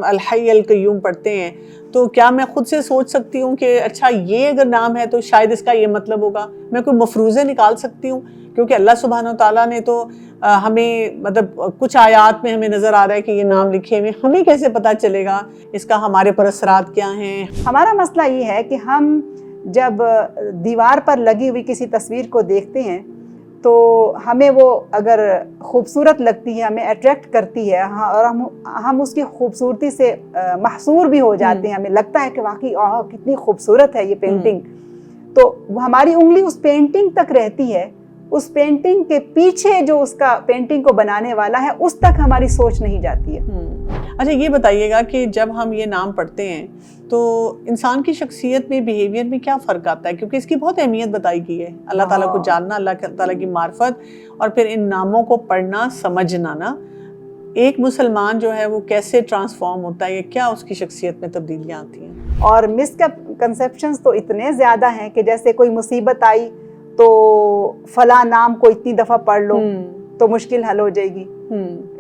الحی القیوم پڑھتے ہیں تو کیا میں خود سے سوچ سکتی ہوں کہ اچھا یہ اگر نام ہے تو شاید اس کا یہ مطلب ہوگا؟ میں کوئی مفروضے نکال سکتی ہوں؟ کیونکہ اللہ سبحانہ و تعالیٰ نے تو ہمیں مطلب کچھ آیات میں ہمیں نظر آ رہا ہے کہ یہ نام لکھے ہوئے، ہمیں کیسے پتہ چلے گا اس کا ہمارے پر اثرات کیا ہیں؟ ہمارا مسئلہ یہ ہے کہ ہم جب دیوار پر لگی ہوئی کسی تصویر کو دیکھتے ہیں تو ہمیں وہ اگر خوبصورت لگتی ہے، ہمیں اٹریکٹ کرتی ہے، اور ہم اس کی خوبصورتی سے محصور بھی ہو جاتے ہیں، ہمیں لگتا ہے کہ واقعی کتنی خوبصورت ہے یہ پینٹنگ، تو ہماری انگلی اس پینٹنگ تک رہتی ہے، اس پینٹنگ کے پیچھے جو اس کا پینٹنگ کو بنانے والا ہے اس تک ہماری سوچ نہیں جاتی ہے۔ اچھا یہ بتائیے گا کہ جب ہم یہ نام پڑھتے ہیں تو انسان کی شخصیت میں، بیہیویئر میں کیا فرق آتا ہے؟ کیونکہ اس کی بہت اہمیت بتائی گئی ہے، اللہ تعالیٰ کو جاننا، اللہ تعالیٰ کی معرفت، اور پھر ان ناموں کو پڑھنا، سمجھنا نا۔ ایک مسلمان جو ہے وہ کیسے ٹرانسفارم ہوتا ہے، کیا اس کی شخصیت میں تبدیلیاں آتی ہیں؟ اور مسکنسیپشنز تو اتنے زیادہ ہیں کہ جیسے کوئی مصیبت آئی تو فلاں نام کو اتنی دفعہ پڑھ لو تو مشکل حل ہو جائے گی۔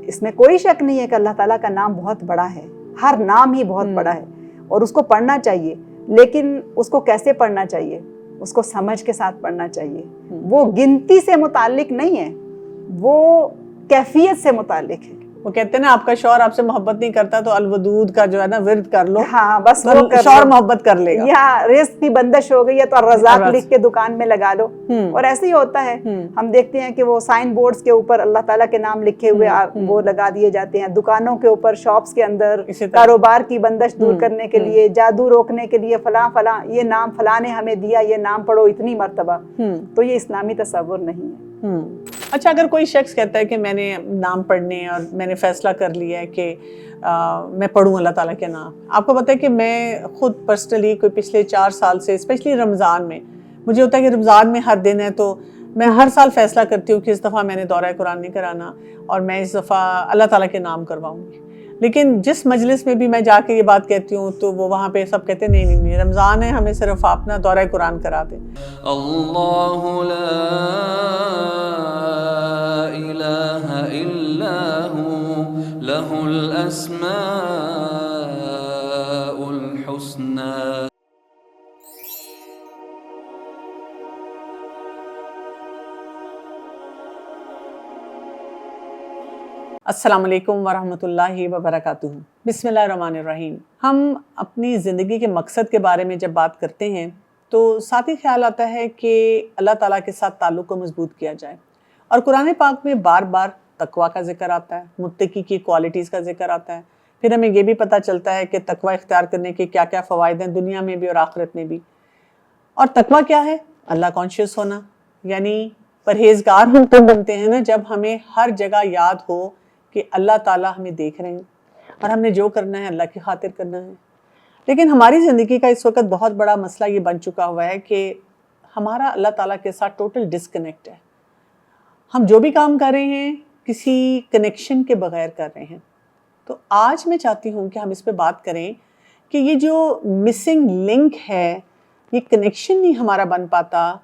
اس میں کوئی شک نہیں ہے کہ اللہ تعالیٰ کا نام بہت بڑا ہے، ہر نام ہی بہت بڑا ہے اور اس کو پڑھنا چاہیے، لیکن اس کو کیسے پڑھنا چاہیے؟ اس کو سمجھ کے ساتھ پڑھنا چاہیے۔ وہ گنتی سے متعلق نہیں ہے، وہ کیفیت سے متعلق ہے۔ وہ کہتے ہیں نا آپ کا شوہر آپ سے محبت نہیں کرتا تو الودود کا جو ہے نا ورد کر لو، ہاں بس شوہر محبت کر لے گا۔ یا رزق کی بندش ہو گئی ہے تو الرزاق لکھ کے دکان میں لگا لو، اور ایسے ہی ہوتا ہے۔ ہم دیکھتے ہیں کہ وہ سائن بورڈز کے اوپر اللہ تعالیٰ کے نام لکھے ہوئے وہ لگا دیے جاتے ہیں، دکانوں کے اوپر، شاپس کے اندر، کاروبار کی بندش دور کرنے کے لیے، جادو روکنے کے لیے فلاں فلاں یہ نام فلاں نے ہمیں دیا، یہ نام پڑھو اتنی مرتبہ، تو یہ اسلامی تصور نہیں ہے۔ اچھا اگر کوئی شخص کہتا ہے کہ میں نے نام پڑھنے اور میں نے فیصلہ کر لیا ہے کہ میں پڑھوں اللہ تعالیٰ کے نام، آپ کو پتہ ہے کہ میں خود پرسنلی کوئی پچھلے 4 سال سے اسپیشلی رمضان میں مجھے ہوتا ہے کہ رمضان میں ہر دن ہے تو میں ہر سال فیصلہ کرتی ہوں کہ اس دفعہ میں نے دورہ قرآن نہیں کرانا اور میں اس دفعہ اللہ تعالیٰ کے نام کرواؤں گی۔ لیکن جس مجلس میں بھی میں جا کے یہ بات کہتی ہوں تو وہ وہاں پہ سب کہتے ہیں نہیں رمضان ہے، ہمیں صرف آپ نا دورہ قرآن کرا دیں۔ اللہ لا الہ الا ہو لہ الاسماء الحسنی۔ السلام علیکم ورحمۃ اللہ وبرکاتہ۔ بسم اللہ الرحمن الرحیم۔ ہم اپنی زندگی کے مقصد کے بارے میں جب بات کرتے ہیں تو ساتھ ہی خیال آتا ہے کہ اللہ تعالیٰ کے ساتھ تعلق کو مضبوط کیا جائے، اور قرآن پاک میں بار بار تقویٰ کا ذکر آتا ہے، متقی کی کوالٹیز کا ذکر آتا ہے۔ پھر ہمیں یہ بھی پتہ چلتا ہے کہ تقویٰ اختیار کرنے کے کیا کیا فوائد ہیں دنیا میں بھی اور آخرت میں بھی۔ اور تقویٰ کیا ہے؟ اللہ کانشیس ہونا، یعنی پرہیزگار ہم تو بنتے ہیں نا جب ہمیں ہر جگہ یاد ہو کہ اللہ تعالیٰ ہمیں دیکھ رہے ہیں اور ہم نے جو کرنا ہے اللہ کی خاطر کرنا ہے۔ لیکن ہماری زندگی کا اس وقت بہت بڑا مسئلہ یہ بن چکا ہوا ہے کہ ہمارا اللہ تعالیٰ کے ساتھ ٹوٹل ڈسکنیکٹ ہے۔ ہم جو بھی کام کر رہے ہیں کسی کنیکشن کے بغیر کر رہے ہیں۔ تو آج میں چاہتی ہوں کہ ہم اس پہ بات کریں کہ یہ جو مسنگ لنک ہے، یہ کنیکشن نہیں ہمارا بن پاتا،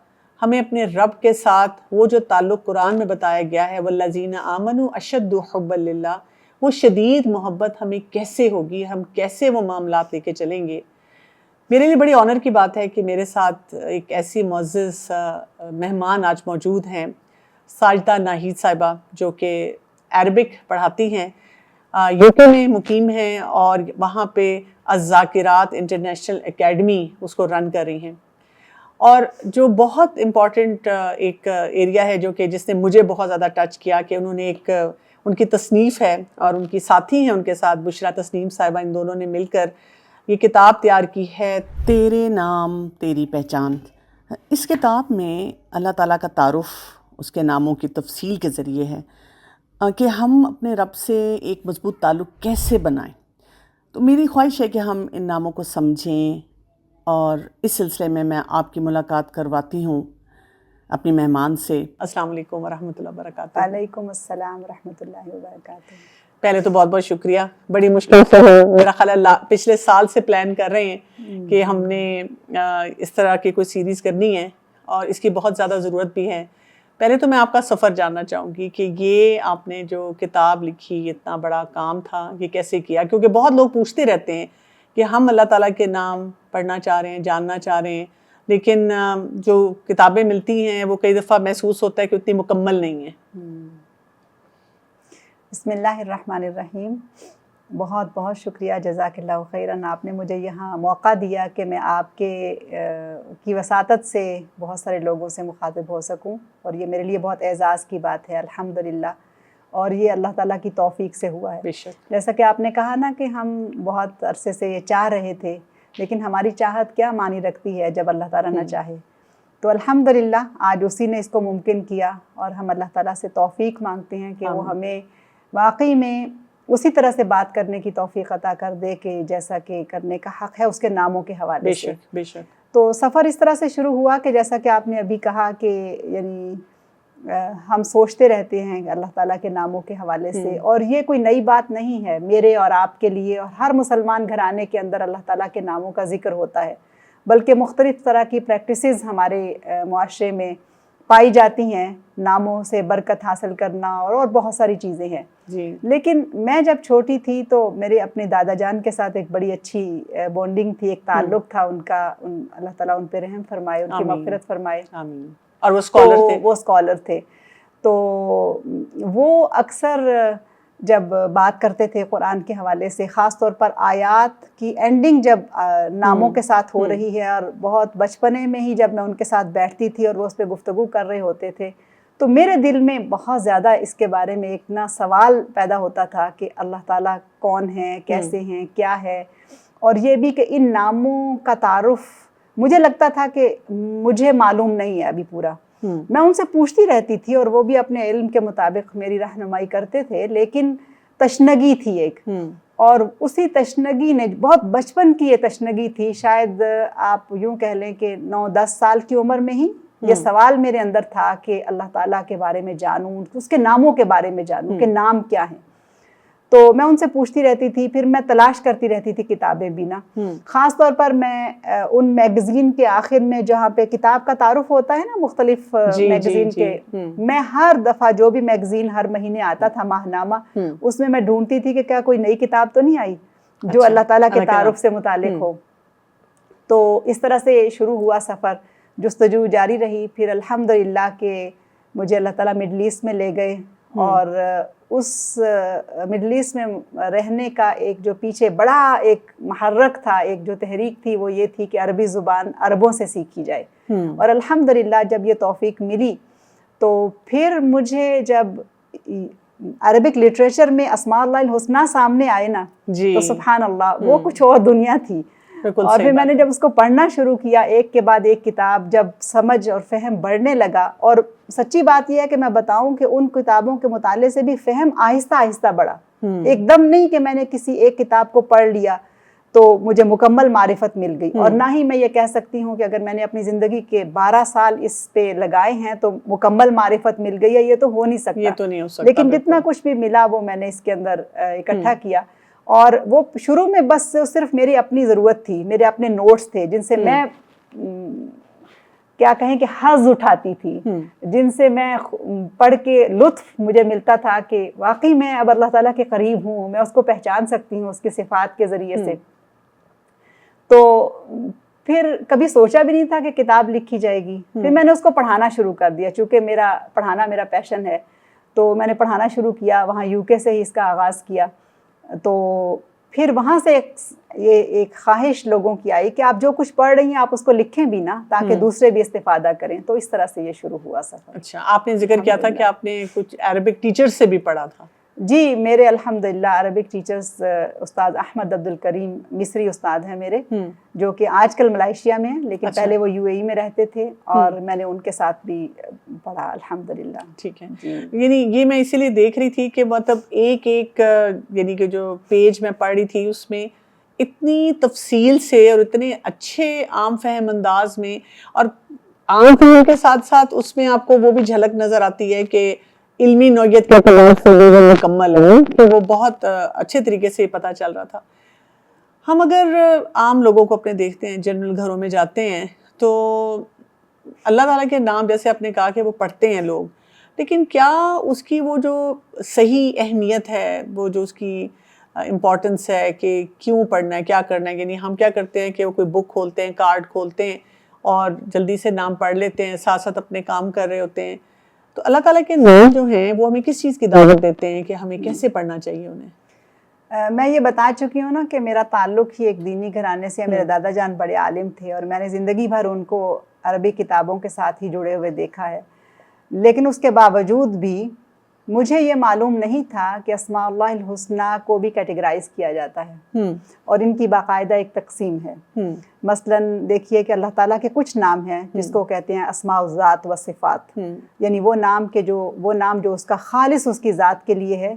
ہمیں اپنے رب کے ساتھ وہ جو تعلق قرآن میں بتایا گیا ہے والذین آمنوا اشد حبا للہ، وہ شدید محبت ہمیں کیسے ہوگی، ہم کیسے وہ معاملات لے کے چلیں گے۔ میرے لیے بڑی آنر کی بات ہے کہ میرے ساتھ ایک ایسی معزز مہمان آج موجود ہیں، ساجدہ ناہید صاحبہ، جو کہ عربک پڑھاتی ہیں، UK میں مقیم ہیں اور وہاں پہ الذاکرات انٹرنیشنل اکیڈمی اس کو رن کر رہی ہیں۔ اور جو بہت امپورٹنٹ ایک ایریا ہے جو کہ جس نے مجھے بہت زیادہ ٹچ کیا کہ انہوں نے ایک ان کی تصنیف ہے اور ان کی ساتھی ہیں ان کے ساتھ بشریٰ تسنیم صاحبہ، ان دونوں نے مل کر یہ کتاب تیار کی ہے، تیرے نام تیری پہچان۔ اس کتاب میں اللہ تعالیٰ کا تعارف اس کے ناموں کی تفصیل کے ذریعے ہے کہ ہم اپنے رب سے ایک مضبوط تعلق کیسے بنائیں۔ تو میری خواہش ہے کہ ہم ان ناموں کو سمجھیں، اور اس سلسلے میں آپ کی ملاقات کرواتی ہوں اپنی مہمان سے۔ السلام علیکم ورحمۃ اللہ وبرکاتہ۔ وعلیکم السلام ورحمۃ اللہ وبرکاتہ۔ پہلے تو بہت بہت شکریہ، بڑی مشکل سے میرا خیال ہے پچھلے سال سے پلان کر رہے ہیں کہ ہم نے اس طرح کی کوئی سیریز کرنی ہے اور اس کی بہت زیادہ ضرورت بھی ہے۔ پہلے تو میں آپ کا سفر جاننا چاہوں گی کہ یہ آپ نے جو کتاب لکھی، اتنا بڑا کام تھا، یہ کیسے کیا؟ کیونکہ بہت لوگ پوچھتے رہتے ہیں کہ ہم اللہ تعالیٰ کے نام پڑھنا چاہ رہے ہیں، جاننا چاہ رہے ہیں، لیکن جو کتابیں ملتی ہیں وہ کئی دفعہ محسوس ہوتا ہے کہ اتنی مکمل نہیں ہیں۔ بسم اللہ الرحمن الرحیم۔ بہت بہت شکریہ، جزاک اللہ خیراً، آپ نے مجھے یہاں موقع دیا کہ میں آپ کی وساطت سے بہت سارے لوگوں سے مخاطب ہو سکوں، اور یہ میرے لیے بہت اعزاز کی بات ہے الحمدللہ، اور یہ اللہ تعالیٰ کی توفیق سے ہوا ہے۔ بے شک۔ جیسا کہ آپ نے کہا نا کہ ہم بہت عرصے سے یہ چاہ رہے تھے، لیکن ہماری چاہت کیا معنی رکھتی ہے جب اللہ تعالیٰ نہ چاہے؟ تو الحمدللہ آج اسی نے اس کو ممکن کیا، اور ہم اللہ تعالیٰ سے توفیق مانگتے ہیں کہ وہ ہمیں واقعی میں اسی طرح سے بات کرنے کی توفیق عطا کر دے کہ جیسا کہ کرنے کا حق ہے اس کے ناموں کے حوالے بے سے۔ شک بے شک۔ تو سفر اس طرح سے شروع ہوا کہ جیسا کہ آپ نے ابھی کہا کہ یعنی ہم سوچتے رہتے ہیں اللہ تعالیٰ کے ناموں کے حوالے سے، اور یہ کوئی نئی بات نہیں ہے میرے اور آپ کے لیے، اور ہر مسلمان گھرانے کے اندر اللہ تعالیٰ کے ناموں کا ذکر ہوتا ہے، بلکہ مختلف طرح کی پریکٹسز ہمارے معاشرے میں پائی جاتی ہیں، ناموں سے برکت حاصل کرنا اور بہت ساری چیزیں ہیں۔ جی۔ لیکن میں جب چھوٹی تھی تو میرے اپنے دادا جان کے ساتھ ایک بڑی اچھی بونڈنگ تھی، ایک تعلق تھا ان کا، اللہ تعالیٰ ان پہ رحم فرمائے، ان کی مغفرت فرمائے۔ آمین۔ اور وہ اسکالر تھے؟ وہ اسکالر تھے، تو وہ اکثر جب بات کرتے تھے قرآن کے حوالے سے، خاص طور پر آیات کی اینڈنگ جب ناموں کے ساتھ ہو رہی ہے، اور بہت بچپنے میں ہی جب میں ان کے ساتھ بیٹھتی تھی اور وہ اس پہ گفتگو کر رہے ہوتے تھے، تو میرے دل میں بہت زیادہ اس کے بارے میں ایک نا سوال پیدا ہوتا تھا کہ اللہ تعالیٰ کون ہیں، کیسے ہیں، کیا ہے، اور یہ بھی کہ ان ناموں کا تعارف مجھے لگتا تھا کہ مجھے معلوم نہیں ہے ابھی پورا۔ میں ان سے پوچھتی رہتی تھی اور وہ بھی اپنے علم کے مطابق میری رہنمائی کرتے تھے، لیکن تشنگی تھی ایک، اور اسی تشنگی نے، بہت بچپن کی یہ تشنگی تھی، شاید آپ یوں کہہ لیں کہ 9-10 سال کی عمر میں ہی یہ سوال میرے اندر تھا کہ اللہ تعالیٰ کے بارے میں جانوں، اس کے ناموں کے بارے میں جانوں کہ نام کیا ہیں۔ تو میں ان سے پوچھتی رہتی تھی، پھر میں تلاش کرتی رہتی تھی کتابیں بھی نا، خاص طور پر میں ان میگزین کے آخر میں جہاں پہ کتاب کا تعارف ہوتا ہے نا مختلف میگزین کے، میں ہر دفعہ جو بھی میگزین ہر مہینے آتا تھا ماہنامہ، اس میں ڈھونڈتی تھی کہ کیا کوئی نئی کتاب تو نہیں آئی جو اللہ تعالیٰ کے تعارف سے متعلق ہو۔ تو اس طرح سے شروع ہوا سفر، جستجو جاری رہی، پھر الحمدللہ کہ مجھے اللہ تعالیٰ مڈل ایسٹ میں لے گئے، اور اس مڈل ایسٹ میں رہنے کا ایک جو پیچھے بڑا ایک محرک تھا، ایک جو تحریک تھی، وہ یہ تھی کہ عربی زبان عربوں سے سیکھی جائے، اور الحمدللہ جب یہ توفیق ملی تو پھر مجھے جب عربک لٹریچر میں اسماء اللہ الحسنیٰ سامنے آئے نا، تو سبحان اللہ وہ کچھ اور دنیا تھی، اور پھر میں نے جب اس کو پڑھنا شروع کیا ایک کے بعد ایک کتاب، جب سمجھ اور فہم بڑھنے لگا، اور سچی بات یہ ہے کہ میں بتاؤں کہ ان کتابوں کے مطالعے سے بھی فہم آہستہ آہستہ بڑھا، ایک دم نہیں کہ میں نے کسی ایک کتاب کو پڑھ لیا تو مجھے مکمل معرفت مل گئی، اور نہ ہی میں یہ کہہ سکتی ہوں کہ اگر میں نے اپنی زندگی کے 12 سال اس پہ لگائے ہیں تو مکمل معرفت مل گئی ہے، یہ تو ہو نہیں سکتا، یہ تو نہیں ہو سکتا، لیکن جتنا کچھ بھی ملا وہ میں نے اس کے اندر اکٹھا کیا، اور وہ شروع میں بس صرف میری اپنی ضرورت تھی، میرے اپنے نوٹس تھے جن سے میں کیا کہیں کہ حظ اٹھاتی تھی، جن سے میں پڑھ کے لطف مجھے ملتا تھا کہ واقعی میں اب اللہ تعالیٰ کے قریب ہوں، میں اس کو پہچان سکتی ہوں اس کی صفات کے ذریعے سے۔ تو پھر کبھی سوچا بھی نہیں تھا کہ کتاب لکھی جائے گی، پھر میں نے اس کو پڑھانا شروع کر دیا، چونکہ پڑھانا میرا پیشن ہے، تو میں نے پڑھانا شروع کیا، وہاں UK سے ہی اس کا آغاز کیا۔ تو پھر وہاں سے یہ ایک خواہش لوگوں کی آئی کہ آپ جو کچھ پڑھ رہی ہیں آپ اس کو لکھیں بھی نا، تاکہ دوسرے بھی استفادہ کریں، تو اس طرح سے یہ شروع ہوا سفر۔ اچھا، آپ نے ذکر کیا تھا کہ آپ نے کچھ عربک ٹیچر سے بھی پڑھا تھا؟ جی، میرے الحمدللہ عربک ٹیچرز استاد احمد عبدالکریم مصری استاد ہیں میرے، جو کہ آج کل ملائیشیا میں ہیں، لیکن پہلے وہ UAE میں رہتے تھے، اور میں نے ان کے ساتھ بھی پڑھا الحمدللہ۔ ٹھیک ہے، یعنی یہ میں اسی لیے دیکھ رہی تھی کہ مطلب ایک یعنی کہ جو پیج میں پڑھ رہی تھی اس میں اتنی تفصیل سے اور اتنے اچھے عام فہم انداز میں، اور عام فہم کے ساتھ ساتھ اس میں آپ کو وہ بھی جھلک نظر آتی ہے کہ علمی نوعیت کے اعتبار سے مکمل ہے، کہ وہ بہت اچھے طریقے سے پتہ چل رہا تھا۔ ہم اگر عام لوگوں کو اپنے دیکھتے ہیں، جنرل گھروں میں جاتے ہیں، تو اللہ تعالیٰ کے نام جیسے آپ نے کہا کہ وہ پڑھتے ہیں لوگ، لیکن کیا اس کی وہ جو صحیح اہمیت ہے، وہ جو اس کی امپورٹنس ہے کہ کیوں پڑھنا ہے، کیا کرنا ہے، یعنی ہم کیا کرتے ہیں کہ وہ کوئی بک کھولتے ہیں، کارڈ کھولتے ہیں اور جلدی سے نام پڑھ لیتے ہیں، ساتھ ساتھ اپنے کام کر رہے ہوتے ہیں. تو اللہ تعالیٰ کے نام جو ہیں وہ ہمیں کس چیز کی دعوت دیتے ہیں کہ ہمیں کیسے پڑھنا چاہیے انہیں؟ میں یہ بتا چکی ہوں نا کہ میرا تعلق ہی ایک دینی گھرانے سے ہے. میرے دادا جان بڑے عالم تھے اور میں نے زندگی بھر ان کو عربی کتابوں کے ساتھ ہی جڑے ہوئے دیکھا ہے. لیکن اس کے باوجود بھی مجھے یہ معلوم نہیں تھا کہ اسماء اللہ الحسنہ کو بھی کیٹیگرائز کیا جاتا ہے اور ان کی باقاعدہ ایک تقسیم ہے. مثلاً دیکھیے کہ اللہ تعالیٰ کے کچھ نام ہیں جس کو کہتے ہیں اسماء الذات و صفات، یعنی وہ نام جو اس کا خالص اس کی ذات کے لیے ہے،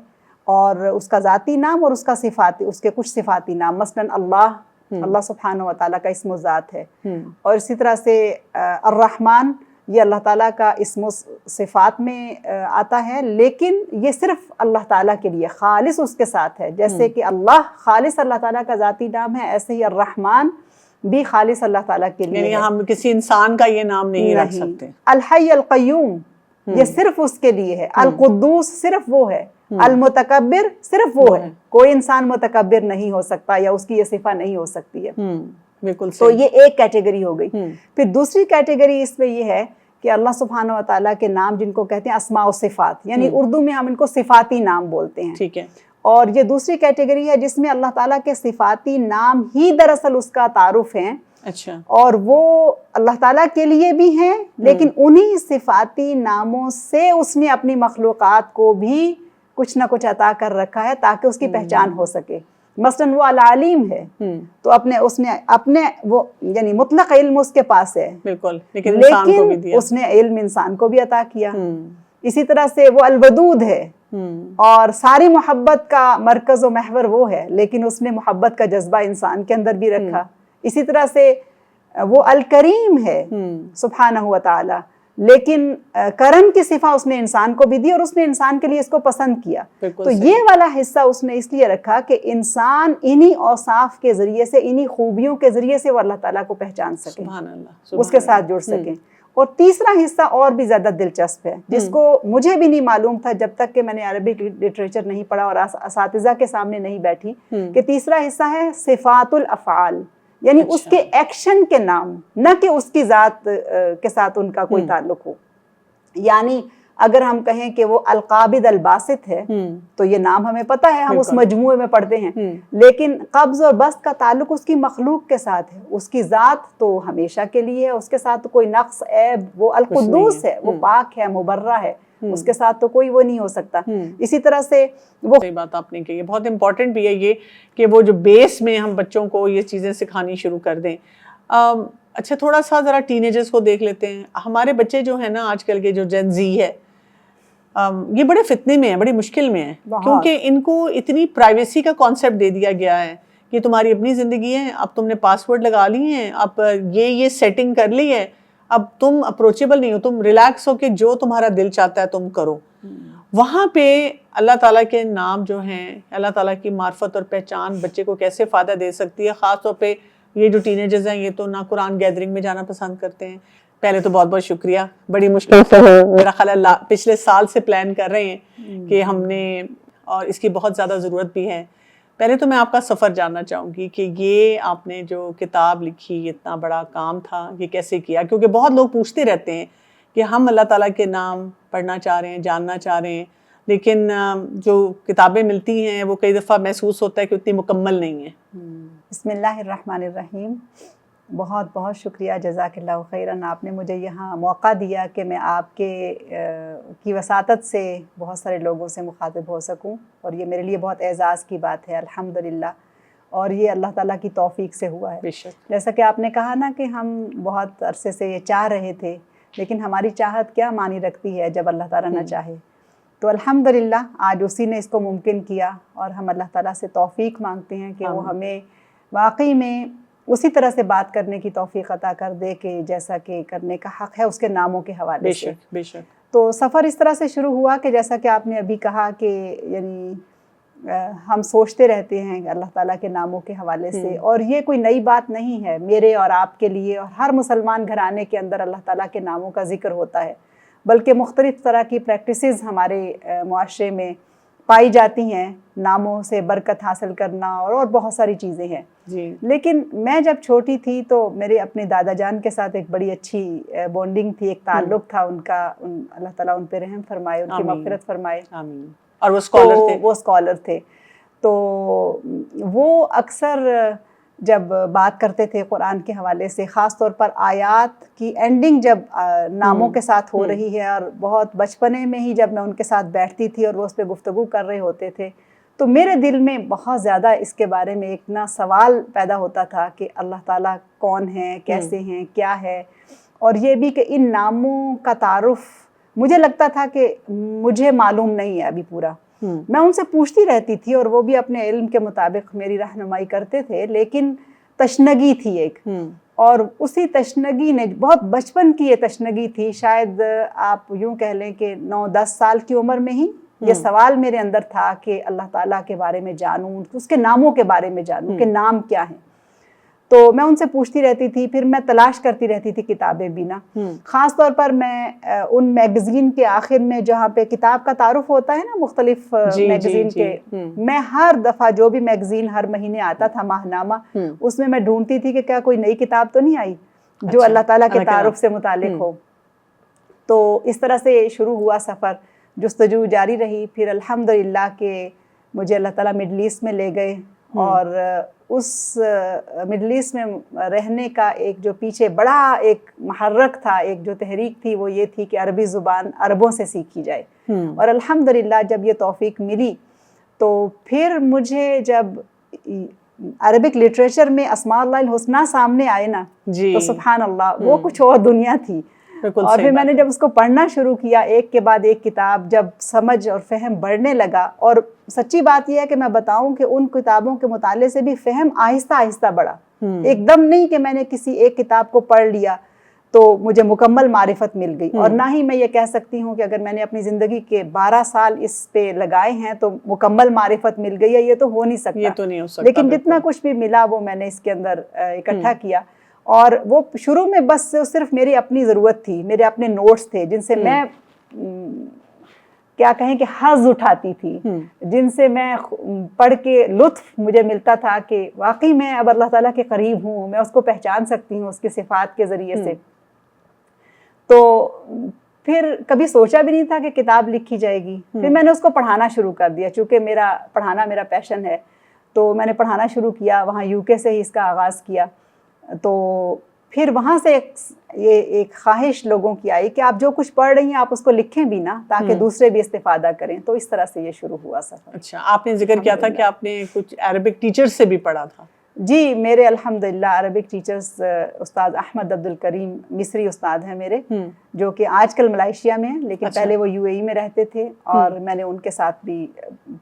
اور اس کا ذاتی نام اور اس کا صفاتی، اس کے کچھ صفاتی نام. مثلاً اللہ سبحانہ و تعالیٰ کا اسم و ذات ہے، اور اسی طرح سے الرحمن یہ اللہ تعالیٰ کا اسم و صفات میں آتا ہے، لیکن یہ صرف اللہ تعالیٰ کے لیے خالص اس کے ساتھ ہے. جیسے کہ اللہ خالص اللہ تعالیٰ کا ذاتی نام ہے، ایسے ہی الرحمن بھی خالص اللہ تعالیٰ کے لیے یعنی ہے. ہم کسی انسان کا یہ نام نہیں رکھ سکتے. الحی القیوم یہ صرف اس کے لیے ہے. القدوس صرف وہ ہے. المتکبر صرف وہ ہے. کوئی انسان متکبر نہیں ہو سکتا یا اس کی یہ صفہ نہیں ہو سکتی ہے. بالکل. تو یہ ایک کیٹیگری ہو گئی. پھر دوسری کیٹیگری اس میں یہ ہے کہ اللہ سبحانہ و تعالیٰ کے نام جن کو کہتے ہیں اسماء و صفات، یعنی اردو میں ہم ان کو صفاتی نام بولتے ہیں. ٹھیک ہے. اور یہ دوسری کیٹیگری ہے جس میں اللہ تعالیٰ کے صفاتی نام ہی دراصل اس کا تعارف ہیں. اچھا. اور وہ اللہ تعالیٰ کے لیے بھی ہیں، لیکن انہی صفاتی ناموں سے اس نے اپنی مخلوقات کو بھی کچھ نہ کچھ عطا کر رکھا ہے تاکہ اس کی پہچان ہو سکے. مثلاً وہ العلیم ہے تو اس نے اپنے وہ یعنی مطلق علم اس کے پاس ہے، بالکل، لیکن انسان کو بھی دیا. اس نے علم انسان کو بھی عطا کیا. اسی طرح سے وہ الودود ہے اور ساری محبت کا مرکز و محور وہ ہے، لیکن اس نے محبت کا جذبہ انسان کے اندر بھی رکھا. اسی طرح سے وہ الکریم ہے سبحانہ و تعالی، لیکن کرم کی صفہ اس نے انسان کو بھی دی اور اس نے انسان کے لیے اس کو پسند کیا. تو یہ والا حصہ اس نے اس لیے رکھا کہ انسان انہی اوصاف کے ذریعے سے، انہی خوبیوں کے ذریعے سے وہ اللہ تعالیٰ کو پہچان سکے، سبحان اللہ، اس کے ساتھ جڑ سکیں. اور تیسرا حصہ اور بھی زیادہ دلچسپ ہے جس کو مجھے بھی نہیں معلوم تھا جب تک کہ میں نے عربی لٹریچر نہیں پڑھا اور اساتذہ کے سامنے نہیں بیٹھی، کہ تیسرا حصہ ہے صفات الافعال، یعنی اس کے ایکشن کے نام، نہ کہ اس کی ذات کے ساتھ ان کا کوئی تعلق ہو. یعنی اگر ہم کہیں کہ وہ القابض الباسط ہے تو یہ نام ہمیں پتہ ہے، ہم اس مجموعے میں پڑھتے ہیں، لیکن قبض اور بسط کا تعلق اس کی مخلوق کے ساتھ ہے. اس کی ذات تو ہمیشہ کے لیے ہے، اس کے ساتھ تو کوئی نقص عیب، وہ القدوس ہے، وہ پاک ہے، مبرہ ہے، اس کے ساتھ تو کوئی وہ نہیں ہو سکتا. اسی طرح سے وہ صحیح بات آپ نے کہی ہے، بہت امپورٹنٹ بھی ہے یہ کہ وہ جو بیس میں ہم بچوں کو یہ چیزیں سکھانی شروع کر دیں. اچھا، تھوڑا سا ذرا ٹین ایجرز کو دیکھ لیتے ہیں. ہمارے بچے جو ہیں نا آج کل کے جو جین زی ہے، یہ بڑے فتنے میں ہیں، بڑی مشکل میں ہیں، کیونکہ ان کو اتنی پرائیویسی کا کانسیپٹ دے دیا گیا ہے کہ تمہاری اپنی زندگی ہے، اب تم نے پاسورڈ لگا لی ہیں، اب یہ سیٹنگ کر لی ہے، اب تم اپروچیبل نہیں ہو، تم ریلیکس ہو کہ جو تمہارا دل چاہتا ہے تم کرو. وہاں پہ اللہ تعالیٰ کے نام جو ہیں، اللہ تعالیٰ کی معرفت اور پہچان بچے کو کیسے فائدہ دے سکتی ہے. خاص طور پہ یہ جو ٹین ایجرز ہیں، یہ تو نہ قرآن گیدرنگ میں جانا پسند کرتے ہیں. پہلے تو بہت بہت شکریہ، بڑی مشکل سے میرا خیال ہے پچھلے سال سے پلان کر رہے ہیں کہ ہم نے، اور اس کی بہت زیادہ ضرورت بھی ہے. پہلے تو میں آپ کا سفر جاننا چاہوں گی کہ یہ آپ نے جو کتاب لکھی، اتنا بڑا کام تھا، یہ کیسے کیا؟ کیونکہ بہت لوگ پوچھتے رہتے ہیں کہ ہم اللہ تعالیٰ کے نام پڑھنا چاہ رہے ہیں، جاننا چاہ رہے ہیں، لیکن جو کتابیں ملتی ہیں وہ کئی دفعہ محسوس ہوتا ہے کہ اتنی مکمل نہیں ہیں. بسم اللہ الرحمن الرحیم. بہت بہت شکریہ، جزاک اللہ خیراً. آپ نے مجھے یہاں موقع دیا کہ میں آپ کی وساطت سے بہت سارے لوگوں سے مخاطب ہو سکوں، اور یہ میرے لیے بہت اعزاز کی بات ہے الحمدللہ، اور یہ اللہ تعالیٰ کی توفیق سے ہوا ہے. بے شک. جیسا کہ آپ نے کہا نا کہ ہم بہت عرصے سے یہ چاہ رہے تھے، لیکن ہماری چاہت کیا معنی رکھتی ہے جب اللہ تعالیٰ نہ چاہے. تو الحمدللہ آج اسی نے اس کو ممکن کیا، اور ہم اللہ تعالیٰ سے توفیق مانگتے ہیں کہ وہ ہمیں واقعی میں اسی طرح سے بات کرنے کی توفیق عطا کر دے کہ جیسا کہ کرنے کا حق ہے اس کے ناموں کے حوالے سے. بے شک. تو سفر اس طرح سے شروع ہوا کہ جیسا کہ آپ نے ابھی کہا کہ یعنی ہم سوچتے رہتے ہیں اللہ تعالیٰ کے ناموں کے حوالے سے، اور یہ کوئی نئی بات نہیں ہے میرے اور آپ کے لیے، اور ہر مسلمان گھرانے کے اندر اللہ تعالیٰ کے ناموں کا ذکر ہوتا ہے، بلکہ مختلف طرح کی پریکٹسز ہمارے معاشرے میں پائی جاتی ہیں، ناموں سے برکت حاصل کرنا اور بہت ساری چیزیں ہیں جی۔ لیکن میں جب چھوٹی تھی تو میرے اپنے دادا جان کے ساتھ ایک بڑی اچھی بونڈنگ تھی، ایک تعلق تھا ان کا، اللہ تعالیٰ ان پہ رحم فرمائے، ان کی مغفرت فرمائے۔ آمین۔ اور وہ اسکالر تھے؟ وہ اسکالر تھے، تو وہ اکثر جب بات کرتے تھے قرآن کے حوالے سے، خاص طور پر آیات کی اینڈنگ جب ناموں کے ساتھ ہو رہی ہے، اور بہت بچپنے میں ہی جب میں ان کے ساتھ بیٹھتی تھی اور وہ اس پہ گفتگو کر رہے ہوتے تھے، تو میرے دل میں بہت زیادہ اس کے بارے میں ایک نا سوال پیدا ہوتا تھا کہ اللہ تعالیٰ کون ہے، کیسے ہیں، کیا ہے، اور یہ بھی کہ ان ناموں کا تعارف مجھے لگتا تھا کہ مجھے معلوم نہیں ہے ابھی پورا۔ میں ان سے پوچھتی رہتی تھی اور وہ بھی اپنے علم کے مطابق میری رہنمائی کرتے تھے، لیکن تشنگی تھی ایک، اور اسی تشنگی نے، بہت بچپن کی یہ تشنگی تھی، شاید آپ یوں کہہ لیں کہ 9-10 سال کی عمر میں ہی یہ سوال میرے اندر تھا کہ اللہ تعالیٰ کے بارے میں جانوں، اس کے ناموں کے بارے میں جانوں کہ نام کیا ہیں۔ تو میں ان سے پوچھتی رہتی تھی، پھر میں تلاش کرتی رہتی تھی کتابیں بھی نا، خاص طور پر میں ان میگزین کے آخر میں جہاں پہ کتاب کا تعارف ہوتا ہے نا مختلف میگزین کے، میں ہر دفعہ جو بھی میگزین ہر مہینے آتا تھا ماہنامہ، اس میں ڈھونڈتی تھی کہ کیا کوئی نئی کتاب تو نہیں آئی جو اللہ تعالیٰ کے تعارف سے متعلق ہو۔ تو اس طرح سے شروع ہوا سفر، جستجو جاری رہی، پھر الحمدللہ کہ مجھے اللہ تعالیٰ مڈل ایسٹ میں لے گئے، اور اس مڈل ایسٹ میں رہنے کا ایک جو پیچھے بڑا ایک محرک تھا، ایک جو تحریک تھی، وہ یہ تھی کہ عربی زبان عربوں سے سیکھی جائے، اور الحمدللہ جب یہ توفیق ملی تو پھر مجھے جب عربک لٹریچر میں اسماء اللہ الحسنیٰ سامنے آئے نا تو سبحان اللہ وہ کچھ اور دنیا تھی، اور پھر میں نے جب اس کو پڑھنا شروع کیا ایک کے بعد ایک کتاب، جب سمجھ اور فہم بڑھنے لگا، اور سچی بات یہ ہے کہ میں بتاؤں کہ ان کتابوں کے مطالعے سے بھی فہم آہستہ آہستہ بڑھا، ایک دم نہیں کہ میں نے کسی ایک کتاب کو پڑھ لیا تو مجھے مکمل معرفت مل گئی، اور نہ ہی میں یہ کہہ سکتی ہوں کہ اگر میں نے اپنی زندگی کے 12 سال اس پہ لگائے ہیں تو مکمل معرفت مل گئی ہے، یہ تو ہو نہیں سکتا، لیکن جتنا کچھ بھی ملا وہ میں نے اس کے اندر اکٹھا کیا، اور وہ شروع میں بس صرف میری اپنی ضرورت تھی، میرے اپنے نوٹس تھے جن سے میں کیا کہیں کہ حظ اٹھاتی تھی، جن سے میں پڑھ کے لطف مجھے ملتا تھا کہ واقعی میں اب اللہ تعالیٰ کے قریب ہوں، میں اس کو پہچان سکتی ہوں اس کی صفات کے ذریعے سے۔ تو پھر کبھی سوچا بھی نہیں تھا کہ کتاب لکھی جائے گی، پھر میں نے اس کو پڑھانا شروع کر دیا، چونکہ پڑھانا میرا پیشن ہے، تو میں نے پڑھانا شروع کیا، وہاں UK سے ہی اس کا آغاز کیا۔ تو پھر وہاں سے ایک خواہش لوگوں کی آئی کہ آپ جو کچھ پڑھ رہی ہیں آپ اس کو لکھیں بھی نا، تاکہ دوسرے بھی استفادہ کریں، تو اس طرح سے یہ شروع ہوا سفر۔ اچھا، آپ نے ذکر کیا تھا کہ آپ نے کچھ عربک ٹیچر سے بھی پڑھا تھا؟ جی، میرے الحمدللہ عربک ٹیچرز استاد احمد عبدالکریم مصری استاد ہیں میرے، جو کہ آج کل ملائیشیا میں ہیں، لیکن پہلے وہ UAE میں رہتے تھے، اور میں نے ان کے ساتھ بھی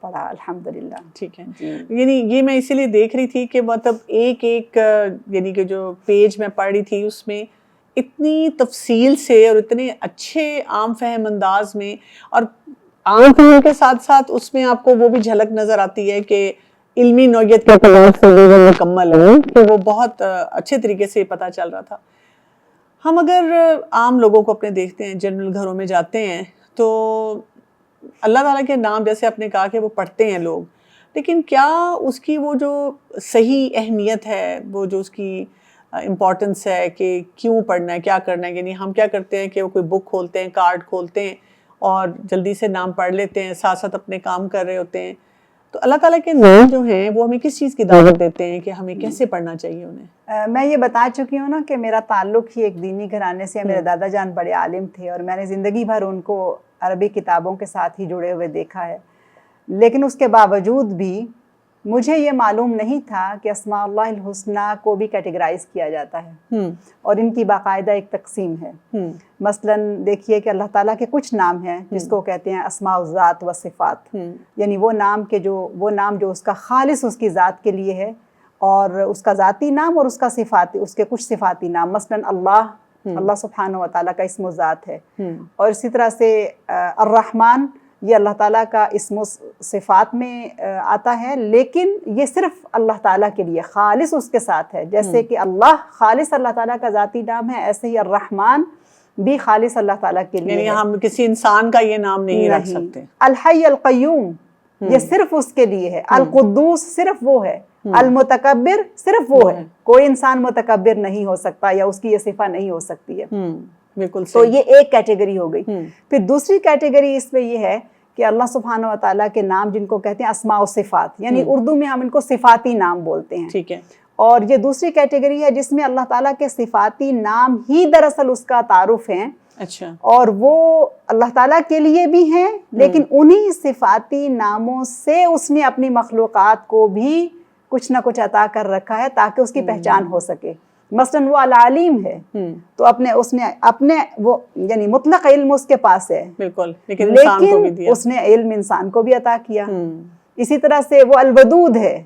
پڑھا الحمدللہ۔ ٹھیک ہے، یعنی یہ میں اسی لیے دیکھ رہی تھی کہ مطلب ایک یعنی کہ جو پیج میں پڑھ رہی تھی اس میں اتنی تفصیل سے اور اتنے اچھے عام فہم انداز میں، اور عام فہم کے ساتھ ساتھ اس میں آپ کو وہ بھی جھلک نظر آتی ہے کہ علمی نوعیت کے اعتبار سے وہ مکمل ہے، تو وہ بہت اچھے طریقے سے پتہ چل رہا تھا۔ ہم اگر عام لوگوں کو اپنے دیکھتے ہیں، جنرل گھروں میں جاتے ہیں، تو اللہ تعالیٰ کے نام جیسے آپ نے کہا کہ وہ پڑھتے ہیں لوگ، لیکن کیا اس کی وہ جو صحیح اہمیت ہے، وہ جو اس کی امپورٹنس ہے کہ کیوں پڑھنا ہے، کیا کرنا ہے، یعنی ہم کیا کرتے ہیں کہ وہ کوئی بک کھولتے ہیں، کارڈ کھولتے ہیں اور جلدی سے نام پڑھ لیتے ہیں، ساتھ ساتھ اپنے کام کر رہے ہوتے ہیں، تو اللہ تعالیٰ کے نام جو ہیں وہ ہمیں کس چیز کی دعوت دیتے ہیں کہ ہمیں کیسے پڑھنا چاہیے انہیں؟ میں یہ بتا چکی ہوں نا کہ میرا تعلق ہی ایک دینی گھرانے سے، میرے دادا جان بڑے عالم تھے، اور میں نے زندگی بھر ان کو عربی کتابوں کے ساتھ ہی جڑے ہوئے دیکھا ہے، لیکن اس کے باوجود بھی مجھے یہ معلوم نہیں تھا کہ اسماء اللہ الحسنیٰ کو بھی کیٹیگرائز کیا جاتا ہے، اور ان کی باقاعدہ ایک تقسیم ہے۔ مثلاً دیکھیے کہ اللہ تعالیٰ کے کچھ نام ہیں جس کو کہتے ہیں اسماء الذات و صفات، یعنی وہ نام جو اس کا خالص اس کی ذات کے لیے ہے، اور اس کا ذاتی نام اور اس کے کچھ صفاتی نام، مثلاً اللہ سبحانہ و تعالیٰ کا اسم و ذات ہے، اور اسی طرح سے الرحمن یہ اللہ تعالیٰ کا اسم و صفات میں آتا ہے، لیکن یہ صرف اللہ تعالیٰ کے لیے خالص اس کے ساتھ ہے. جیسے کہ اللہ خالص اللہ تعالیٰ کا ذاتی نام ہے، ایسے ہی الرحمن بھی خالص اللہ تعالیٰ کے لیے یعنی ہے. ہم کسی انسان کا یہ نام نہیں رکھ سکتے. الحی القیوم یہ صرف اس کے لیے ہے. القدوس صرف وہ ہے. المتکبر صرف وہ ہے. کوئی انسان متکبر نہیں ہو سکتا یا اس کی یہ صفہ نہیں ہو سکتی ہے. بالکل. تو یہ ایک کیٹیگری ہو گئی. پھر دوسری کیٹیگری اس میں یہ ہے کہ اللہ سبحانہ و تعالیٰ کے نام جن کو کہتے ہیں اسماء و صفات، یعنی اردو میں ہم ان کو صفاتی نام بولتے ہیں. ٹھیک ہے. اور یہ دوسری کیٹیگری ہے جس میں اللہ تعالیٰ کے صفاتی نام ہی دراصل اس کا تعارف ہیں. اچھا. اور وہ اللہ تعالیٰ کے لیے بھی ہیں، لیکن انہی صفاتی ناموں سے اس نے اپنی مخلوقات کو بھی کچھ نہ کچھ عطا کر رکھا ہے تاکہ اس کی پہچان ہو سکے. مثلاً وہ العلیم ہے تو اس نے اپنے وہ یعنی مطلق علم اس کے پاس ہے، بالکل، لیکن اس نے علم انسان کو بھی عطا کیا. اسی طرح سے وہ الودود ہے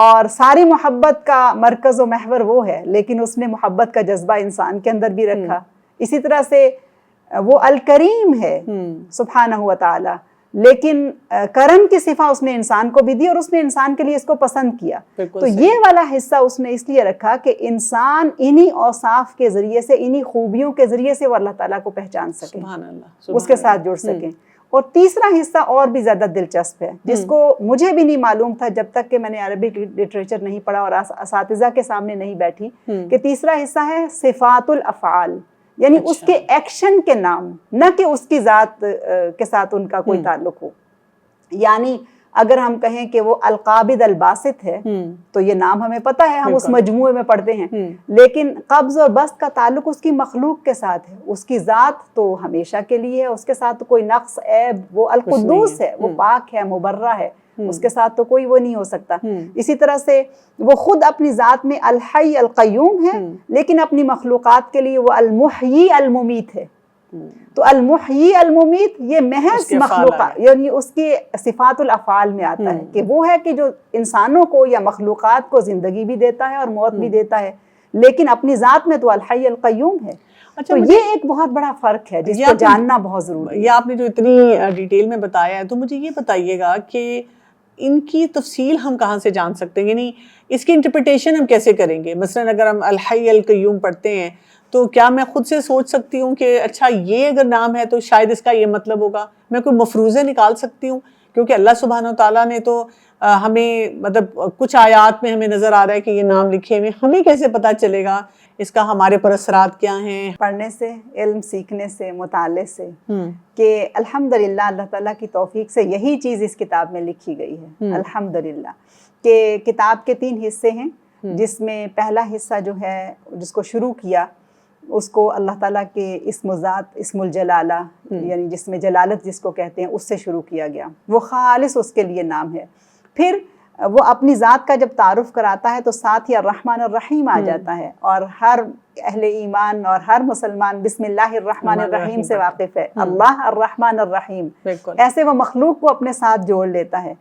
اور ساری محبت کا مرکز و محور وہ ہے، لیکن اس نے محبت کا جذبہ انسان کے اندر بھی رکھا. اسی طرح سے وہ الکریم ہے سبحانہ و تعالی، لیکن کرم کی صفہ اس نے انسان کو بھی دی اور اس نے انسان کے لیے اس کو پسند کیا. تو یہ والا حصہ اس نے اس لیے رکھا کہ انسان انہی اوصاف کے ذریعے سے، انہی خوبیوں کے ذریعے سے وہ اللہ تعالیٰ کو پہچان سکے، اس کے ساتھ جڑ سکیں. اور تیسرا حصہ اور بھی زیادہ دلچسپ ہے جس کو مجھے بھی نہیں معلوم تھا جب تک کہ میں نے عربک لٹریچر نہیں پڑھا اور اساتذہ کے سامنے نہیں بیٹھی، کہ تیسرا حصہ ہے صفات الافعال، یعنی اس کے ایکشن کے نام، نہ کہ اس کی ذات کے ساتھ ان کا کوئی تعلق ہو. یعنی اگر ہم کہیں کہ وہ القابض الباسط ہے تو یہ نام ہمیں پتہ ہے، ہم اس مجموعے میں پڑھتے ہیں، لیکن قبض اور بسط کا تعلق اس کی مخلوق کے ساتھ ہے. اس کی ذات تو ہمیشہ کے لیے ہے، اس کے ساتھ تو کوئی نقص عیب، وہ القدوس ہے، وہ پاک ہے، مبرہ ہے، اس کے ساتھ تو کوئی وہ نہیں ہو سکتا. اسی طرح سے وہ خود اپنی ذات میں الحی القیوم ہے، لیکن اپنی مخلوقات کے لیے وہ المحیی الممیت ہے. تو المحیی الممیت یہ محض مخلوقات، یعنی اس کی صفات الافعال میں آتا ہے کہ وہ ہے کہ جو انسانوں کو یا مخلوقات کو زندگی بھی دیتا ہے اور موت بھی دیتا ہے، لیکن اپنی ذات میں تو الحی القیوم ہے. تو یہ ایک بہت بڑا فرق ہے جس کو جاننا بہت ضروری ہے. یہ آپ نے جو اتنی ڈیٹیل میں بتایا ہے، تو مجھے یہ بتائیے گا کہ ان کی تفصیل ہم کہاں سے جان سکتے ہیں، یعنی اس کی انٹرپریٹیشن ہم کیسے کریں گے؟ مثلا اگر ہم الحی القیوم پڑھتے ہیں تو کیا میں خود سے سوچ سکتی ہوں کہ اچھا یہ اگر نام ہے تو شاید اس کا یہ مطلب ہوگا؟ میں کوئی مفروضے نکال سکتی ہوں؟ کیونکہ اللہ سبحانہ و تعالیٰ نے تو ہمیں مطلب کچھ آیات میں ہمیں نظر آ رہا ہے کہ یہ نام لکھے ہوئے، ہمیں کیسے پتہ چلے گا اس کا ہمارے پر اثرات کیا ہیں؟ پڑھنے سے، علم سیکھنے سے، مطالعے سے، کہ الحمدللہ اللہ تعالیٰ کی توفیق سے یہی چیز اس کتاب میں لکھی گئی ہے. الحمدللہ کہ کتاب کے 3 حصے ہیں، جس میں پہلا حصہ جو ہے جس کو شروع کیا اس کو اللہ تعالیٰ کے اسم و ذات، اسم الجلالہ، یعنی جس میں جلالت جس کو کہتے ہیں، اس سے شروع کیا گیا. وہ خالص اس کے لیے نام ہے. پھر وہ اپنی ذات کا جب تعارف کراتا ہے تو ساتھ ہی الرحمن الرحیم آ جاتا ہے، اور ہر اہل ایمان اور ہر مسلمان بسم اللہ الرحمن الرحیم سے واقف ہے. اللہ الرحمن الرحیم، ایسے وہ مخلوق کو اپنے ساتھ جوڑ لیتا ہے.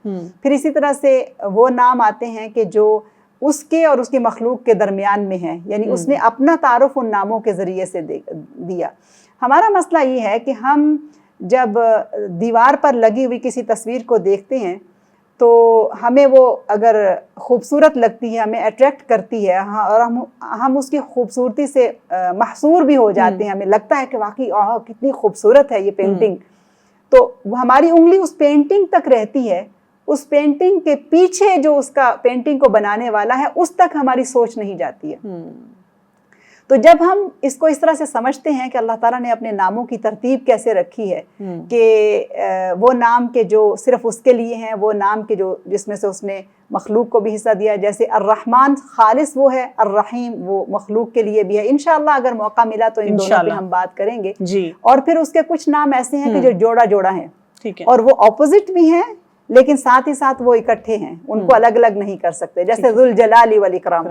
پھر اسی طرح سے وہ نام آتے ہیں کہ جو اس کے اور اس کی مخلوق کے درمیان میں ہے، یعنی اس نے اپنا تعارف ان ناموں کے ذریعے سے دیا. ہمارا مسئلہ یہ ہے کہ ہم جب دیوار پر لگی ہوئی کسی تصویر کو دیکھتے ہیں تو ہمیں وہ اگر خوبصورت لگتی ہے، ہمیں اٹریکٹ کرتی ہے، اور ہم اس کی خوبصورتی سے محصور بھی ہو جاتے ہیں. ہمیں لگتا ہے کہ واقعی کتنی خوبصورت ہے یہ پینٹنگ، تو ہماری انگلی اس پینٹنگ تک رہتی ہے، اس پینٹنگ کے پیچھے جو اس کا پینٹنگ کو بنانے والا ہے اس تک ہماری سوچ نہیں جاتی ہے. تو جب ہم اس کو اس طرح سے سمجھتے ہیں کہ اللہ تعالیٰ نے اپنے ناموں کی ترتیب کیسے رکھی ہے، کہ وہ نام کے جو صرف اس کے لیے ہیں، وہ نام کے جو جس میں سے اس نے مخلوق کو بھی حصہ دیا، جیسے الرحمن خالص وہ ہے، الرحیم وہ مخلوق کے لیے بھی ہے. انشاءاللہ اگر موقع ملا تو ان دونوں پہ ہم بات کریں گے. اور پھر اس کے کچھ نام ایسے ہیں کہ جو جوڑا جوڑا ہیں، اور وہ اپوزٹ بھی ہیں لیکن ساتھ ہی ساتھ وہ اکٹھے ہیں، ان کو الگ الگ نہیں کر سکتے. جیسے ذوالجلال والاکرام،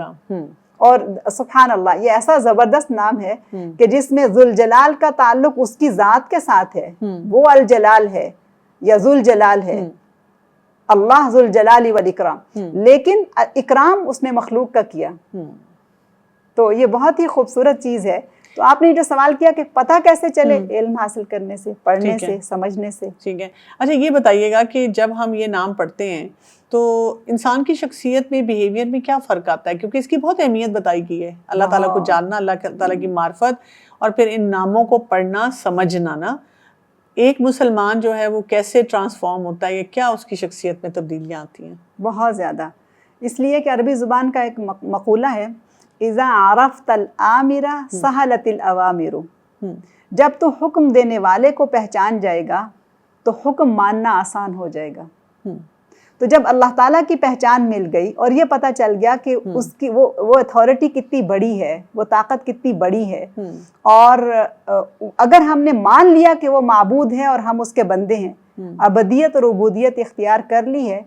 اور سبحان اللہ یہ ایسا زبردست نام ہے کہ جس میں ذوالجلال کا تعلق اس کی ذات کے ساتھ ہے، وہ الجلال ہے یا ذوالجلال ہے، اللہ ذوالجلال والاکرام، لیکن اکرام اس نے مخلوق کا کیا. تو یہ بہت ہی خوبصورت چیز ہے تو آپ نے جو سوال کیا کہ پتہ کیسے چلے، علم حاصل کرنے سے، پڑھنے سے، سمجھنے سے. ٹھیک ہے. اچھا یہ بتائیے گا کہ جب ہم یہ نام پڑھتے ہیں تو انسان کی شخصیت میں، بیہیویئر میں کیا فرق آتا ہے؟ کیونکہ اس کی بہت اہمیت بتائی گئی ہے، اللہ تعالیٰ کو جاننا، اللہ تعالیٰ کی معرفت، اور پھر ان ناموں کو پڑھنا، سمجھنا نا. ایک مسلمان جو ہے وہ کیسے ٹرانسفارم ہوتا ہے، یا کیا اس کی شخصیت میں تبدیلیاں آتی ہیں؟ بہت زیادہ. اس لیے کہ عربی زبان کا ایک مقولہ ہے، اذا عرفت الآمر سہلت الاوامر. جب تو حکم دینے والے کو پہچان جائے گا تو حکم ماننا آسان ہو جائے گا. تو جب اللہ تعالیٰ کی پہچان مل گئی اور یہ پتہ چل گیا کہ اس کی وہ اتھارٹی کتنی بڑی ہے، وہ طاقت کتنی بڑی ہے، اور اگر ہم نے مان لیا کہ وہ معبود ہے اور ہم اس کے بندے ہیں، ابدیت اور عبودیت اختیار کر لی ہے،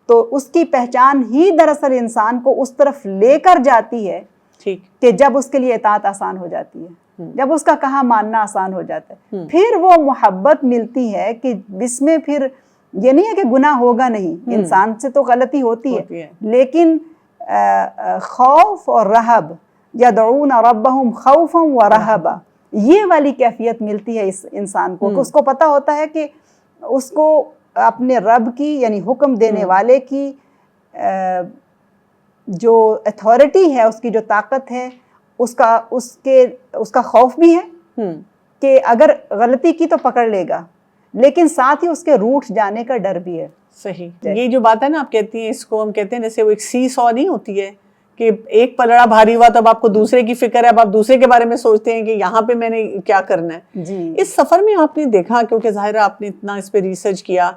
تو اس کی پہچان ہی دراصل انسان کو اس طرف لے کر جاتی ہے کہ جب اس کے لیے اطاعت آسان ہو جاتی ہے، جب اس کا کہا ماننا آسان ہو جاتا ہے، پھر وہ محبت ملتی ہے کہ جس میں پھر یہ نہیں ہے کہ گناہ ہوگا نہیں، انسان سے تو غلطی ہوتی ہے، لیکن خوف اور رہب، یدعون ربہم خوفا و رہبا، یہ والی کیفیت ملتی ہے اس انسان کو، کہ اس کو پتہ ہوتا ہے کہ اس کو اپنے رب کی، یعنی حکم دینے والے کی جو اتھارٹی ہے، اس کی جو طاقت ہے، اس کا خوف بھی ہے کہ اگر غلطی کی تو پکڑ لے گا، لیکن ساتھ ہی اس کے روٹ جانے کا ڈر بھی ہے. صحیح. یہ جو بات ہے نا آپ کہتی ہیں، اس کو ہم کہتے ہیں جیسے وہ ایک سی سو نہیں ہوتی ہے کہ ایک پلڑا بھاری ہوا تب آپ کو دوسرے کی فکر ہے، اب آپ دوسرے کے بارے میں سوچتے ہیں کہ یہاں پہ میں نے کیا کرنا ہے. جی. اس سفر میں آپ نے دیکھا، کیونکہ ظاہر ہے آپ نے اتنا اس پہ ریسرچ کیا،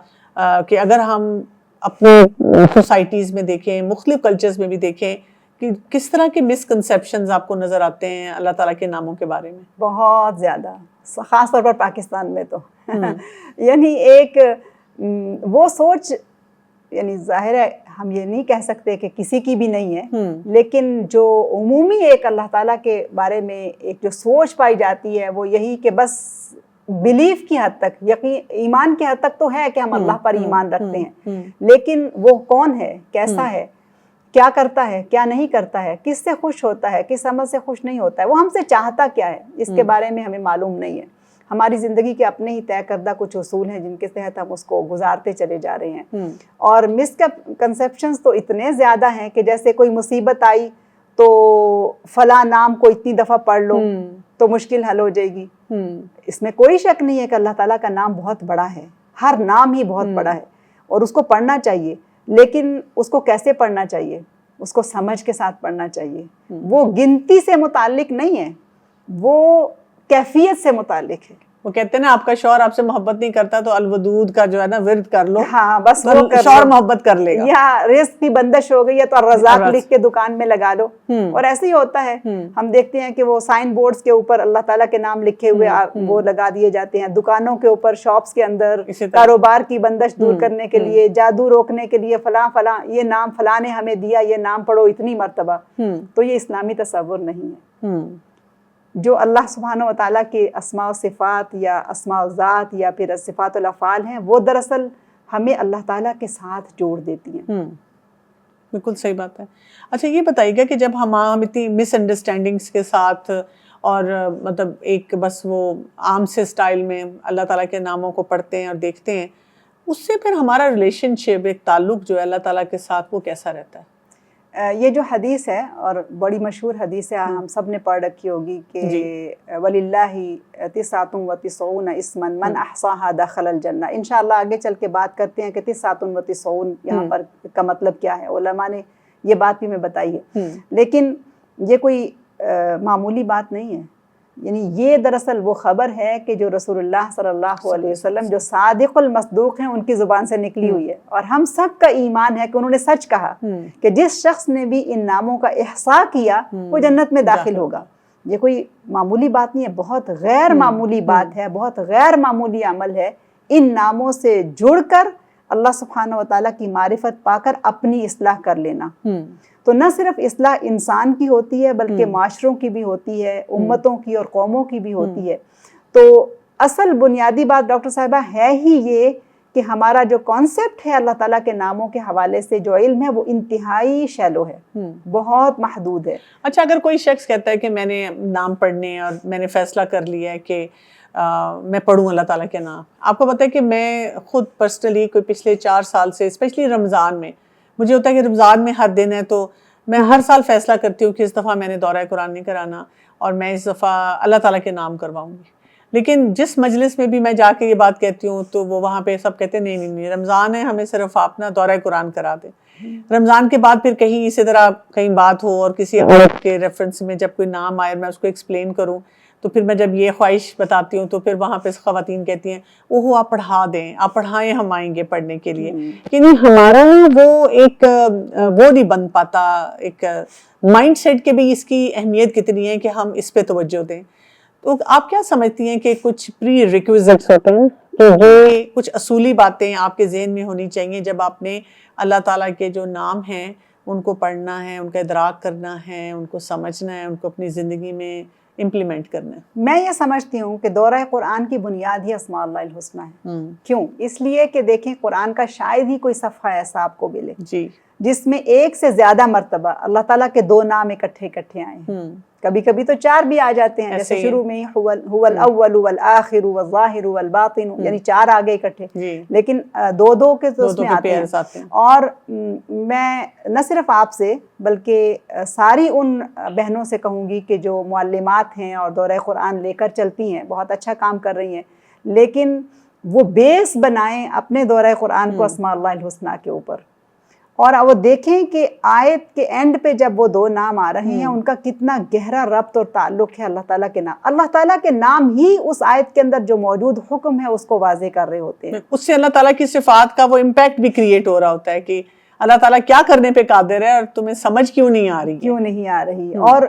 کہ اگر ہم اپنے سوسائٹیز میں دیکھیں، مختلف کلچرز میں بھی دیکھیں کہ کس طرح کے مسکنسیپشنز آپ کو نظر آتے ہیں اللہ تعالیٰ کے ناموں کے بارے میں؟ بہت زیادہ، خاص طور پر پاکستان میں تو یعنی ایک وہ سوچ، یعنی ظاہر ہے ہم یہ نہیں کہہ سکتے کہ کسی کی بھی نہیں ہے، لیکن جو عمومی ایک اللہ تعالیٰ کے بارے میں ایک جو سوچ پائی جاتی ہے وہ یہی کہ بس بلیف کی حد تک، یقین، ایمان کی حد تک تو ہے کہ ہم اللہ پر ایمان رکھتے ہیں، لیکن وہ کون ہے، کیسا ہے، کیا کرتا ہے، کیا نہیں کرتا ہے، کس سے خوش ہوتا ہے، کس عمل سے خوش نہیں ہوتا ہے، وہ ہم سے چاہتا کیا ہے، اس کے بارے میں ہمیں معلوم نہیں ہے. ہماری زندگی کے اپنے ہی طے کردہ کچھ اصول ہیں جن کے تحت ہم اس کو گزارتے چلے جا رہے ہیں، اور مسکنسیپشنز تو اتنے زیادہ ہیں کہ جیسے کوئی مصیبت آئی تو فلاں نام کو اتنی دفعہ پڑھ لو تو مشکل حل ہو جائے گی. اس میں کوئی شک نہیں ہے کہ اللہ تعالیٰ کا نام بہت بڑا ہے، ہر نام ہی بہت بڑا ہے اور اس کو پڑھنا چاہیے، لیکن اس کو کیسے پڑھنا چاہیے، اس کو سمجھ کے ساتھ پڑھنا چاہیے. وہ گنتی سے متعلق نہیں ہے، وہ کیفیت سے متعلق ہے. وہ کہتے ہیں نا آپ کا شوہر آپ سے محبت نہیں کرتا تو الودود کا جو ہے نا ورد کر لو، ہاں بس وہ شوہر محبت کر لے گا. یا رزق کی بندش ہو گئی ہے تو الرزاق لکھ کے دکان میں لگا لو. اور ایسے ہی ہوتا ہے، ہم دیکھتے ہیں کہ وہ سائن بورڈز کے اوپر اللہ تعالیٰ کے نام لکھے ہوئے وہ لگا دیے جاتے ہیں، دکانوں کے اوپر، شاپس کے اندر، کاروبار کی بندش دور کرنے کے لیے، جادو روکنے کے لیے فلاں فلاں یہ نام فلاں نے ہمیں دیا، یہ نام پڑھو اتنی مرتبہ. تو یہ اسلامی تصور نہیں ہے. جو اللہ سبحانہ و تعالیٰ کے اسماء و صفات یا اسماء و ذات یا پھر صفات الافعال ہیں، وہ دراصل ہمیں اللہ تعالیٰ کے ساتھ جوڑ دیتی ہیں. بالکل صحیح بات ہے. اچھا یہ بتائیے گا کہ جب ہم اتنی مس انڈرسٹینڈنگس کے ساتھ اور مطلب ایک بس وہ عام سے اسٹائل میں اللہ تعالیٰ کے ناموں کو پڑھتے ہیں اور دیکھتے ہیں، اس سے پھر ہمارا ریلیشن شپ، ایک تعلق جو ہے اللہ تعالیٰ کے ساتھ، وہ کیسا رہتا ہے؟ یہ جو حدیث ہے اور بڑی مشہور حدیث ہے، ہم سب نے پڑھ رکھی ہوگی کہ وَلِلَّهِ 99 اسما من احصاها دخل الجنہ. انشاءاللہ آگے چل کے بات کرتے ہیں کہ 99 یہاں پر کا مطلب کیا ہے، علماء نے یہ بات بھی میں بتائی ہے، لیکن یہ کوئی معمولی بات نہیں ہے. یعنی یہ دراصل وہ خبر ہے کہ جو رسول اللہ صلی اللہ علیہ وسلم جو صادق المصدوق ہیں ان کی زبان سے نکلی ہوئی ہے، اور ہم سب کا ایمان ہے کہ انہوں نے سچ کہا کہ جس شخص نے بھی ان ناموں کا احصاء کیا وہ جنت میں داخل ہوگا. یہ کوئی معمولی بات نہیں ہے، بہت غیر معمولی بات ہے، بہت غیر معمولی عمل ہے ان ناموں سے جڑ کر اللہ سبحانہ و تعالیٰ کی معرفت پا کر اپنی اصلاح کر لینا. تو نہ صرف اصلاح انسان کی ہوتی ہے بلکہ معاشروں کی بھی ہوتی ہے، امتوں کی اور قوموں کی بھی ہوتی ہے. تو اصل بنیادی بات ڈاکٹر صاحبہ ہے ہی یہ کہ ہمارا جو کانسیپٹ ہے اللہ تعالیٰ کے ناموں کے حوالے سے جو علم ہے وہ انتہائی شیلو ہے، بہت محدود ہے۔ اچھا، اگر کوئی شخص کہتا ہے کہ میں نے نام پڑھنے اور میں نے فیصلہ کر لیا ہے کہ میں پڑھوں اللہ تعالیٰ کے نام، آپ کو پتہ ہے کہ میں خود پرسنلی کوئی پچھلے 4 سال سے اسپیشلی رمضان میں مجھے ہوتا ہے کہ رمضان میں ہر دن ہے تو میں ہر سال فیصلہ کرتی ہوں کہ اس دفعہ میں نے دورہ قرآن نہیں کرانا اور میں اس دفعہ اللہ تعالیٰ کے نام کرواؤں گی۔ لیکن جس مجلس میں بھی میں جا کے یہ بات کہتی ہوں تو وہ وہاں پہ سب کہتے ہیں نہیں رمضان ہے، ہمیں صرف آپ نا دورہ قرآن کرا دیں۔ رمضان کے بعد پھر کہیں اسی طرح کہیں بات ہو اور کسی عورت کے ریفرنس میں جب کوئی نام آئے میں اس کو ایکسپلین کروں تو پھر میں جب یہ خواہش بتاتی ہوں تو پھر وہاں پہ خواتین کہتی ہیں اوہ آپ پڑھا دیں، آپ پڑھائیں، ہم آئیں گے پڑھنے کے لیے۔ یعنی ہمارا وہ ایک وہ نہیں بن پاتا، ایک مائنڈ سیٹ کے بھی اس کی اہمیت کتنی ہے کہ ہم اس پہ توجہ دیں۔ تو آپ کیا سمجھتی ہیں کہ کچھ پری ریکویزٹس ہوتے ہیں کہ یہ کچھ اصولی باتیں آپ کے ذہن میں ہونی چاہیے جب آپ نے اللہ تعالیٰ کے جو نام ہیں ان کو پڑھنا ہے، ان کا ادراک کرنا ہے، ان کو سمجھنا ہے، ان کو اپنی زندگی میں امپلیمنٹ کرنا ہے؟ میں یہ سمجھتی ہوں کہ دورہ قرآن کی بنیاد ہی اسماء اللہ الحسنی ہے۔ کیوں؟ اس لیے کہ دیکھیں قرآن کا شاید ہی کوئی صفحہ ایسا آپ کو ملے جی جس میں ایک سے زیادہ مرتبہ اللہ تعالیٰ کے 2 نام اکٹھے آئے ہیں، کبھی کبھی تو 4 بھی آ جاتے ہیں، جیسے شروع میں ہی هو الاول والآخر والظاہر والباطن، یعنی 4 آگے اکٹھے، لیکن 2 کے تو اس میں آتے ہیں۔ اور میں نہ صرف آپ سے بلکہ ساری ان بہنوں سے کہوں گی کہ جو معلمات ہیں اور دورہ قرآن لے کر چلتی ہیں، بہت اچھا کام کر رہی ہیں، لیکن وہ بیس بنائیں اپنے دورہ قرآن کو اسماء اللہ الحسنی کے اوپر، اور وہ دیکھیں کہ آیت کے اینڈ پہ جب وہ 2 نام آ رہے ہیں ان کا کتنا گہرا ربط اور تعلق ہے اللہ تعالیٰ کے نام۔ اللہ تعالیٰ کے نام ہی اس آیت کے اندر جو موجود حکم ہے اس کو واضح کر رہے ہوتے ہیں۔ اس سے اللہ تعالیٰ کی صفات کا وہ امپیکٹ بھی کریٹ ہو رہا ہوتا ہے کہ اللہ تعالیٰ کیا کرنے پہ قادر ہے اور تمہیں سمجھ کیوں نہیں آ رہی اور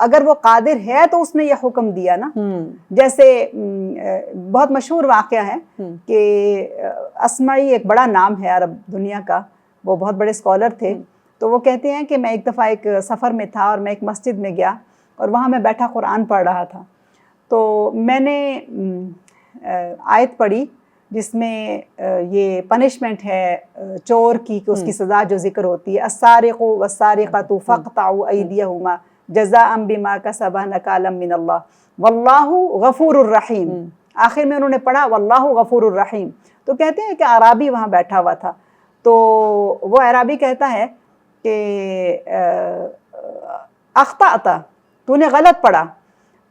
اگر وہ قادر ہے تو اس نے یہ حکم دیا نا۔ جیسے بہت مشہور واقعہ ہے کہ اسمعی ایک بڑا نام ہے عرب دنیا کا، وہ بہت بڑے اسکالر تھے، تو وہ کہتے ہیں کہ میں ایک دفعہ ایک سفر میں تھا اور میں ایک مسجد میں گیا اور وہاں میں بیٹھا قرآن پڑھ رہا تھا، تو میں نے آیت پڑھی جس میں یہ پنشمنٹ ہے چور کی کہ اس کی سزا جو ذکر ہوتی ہے، السارق والسارقۃ فاقطعوا ایدیہما جزاء بما کسبا نکالا من اللہ واللہ غفور الرحیم۔ آخر میں انہوں نے پڑھا واللہ غفور الرحیم، تو کہتے ہیں کہ اعرابی وہاں بیٹھا ہوا تھا، تو وہ اعرابی کہتا ہے کہ اخطأت، تو نے غلط پڑھا،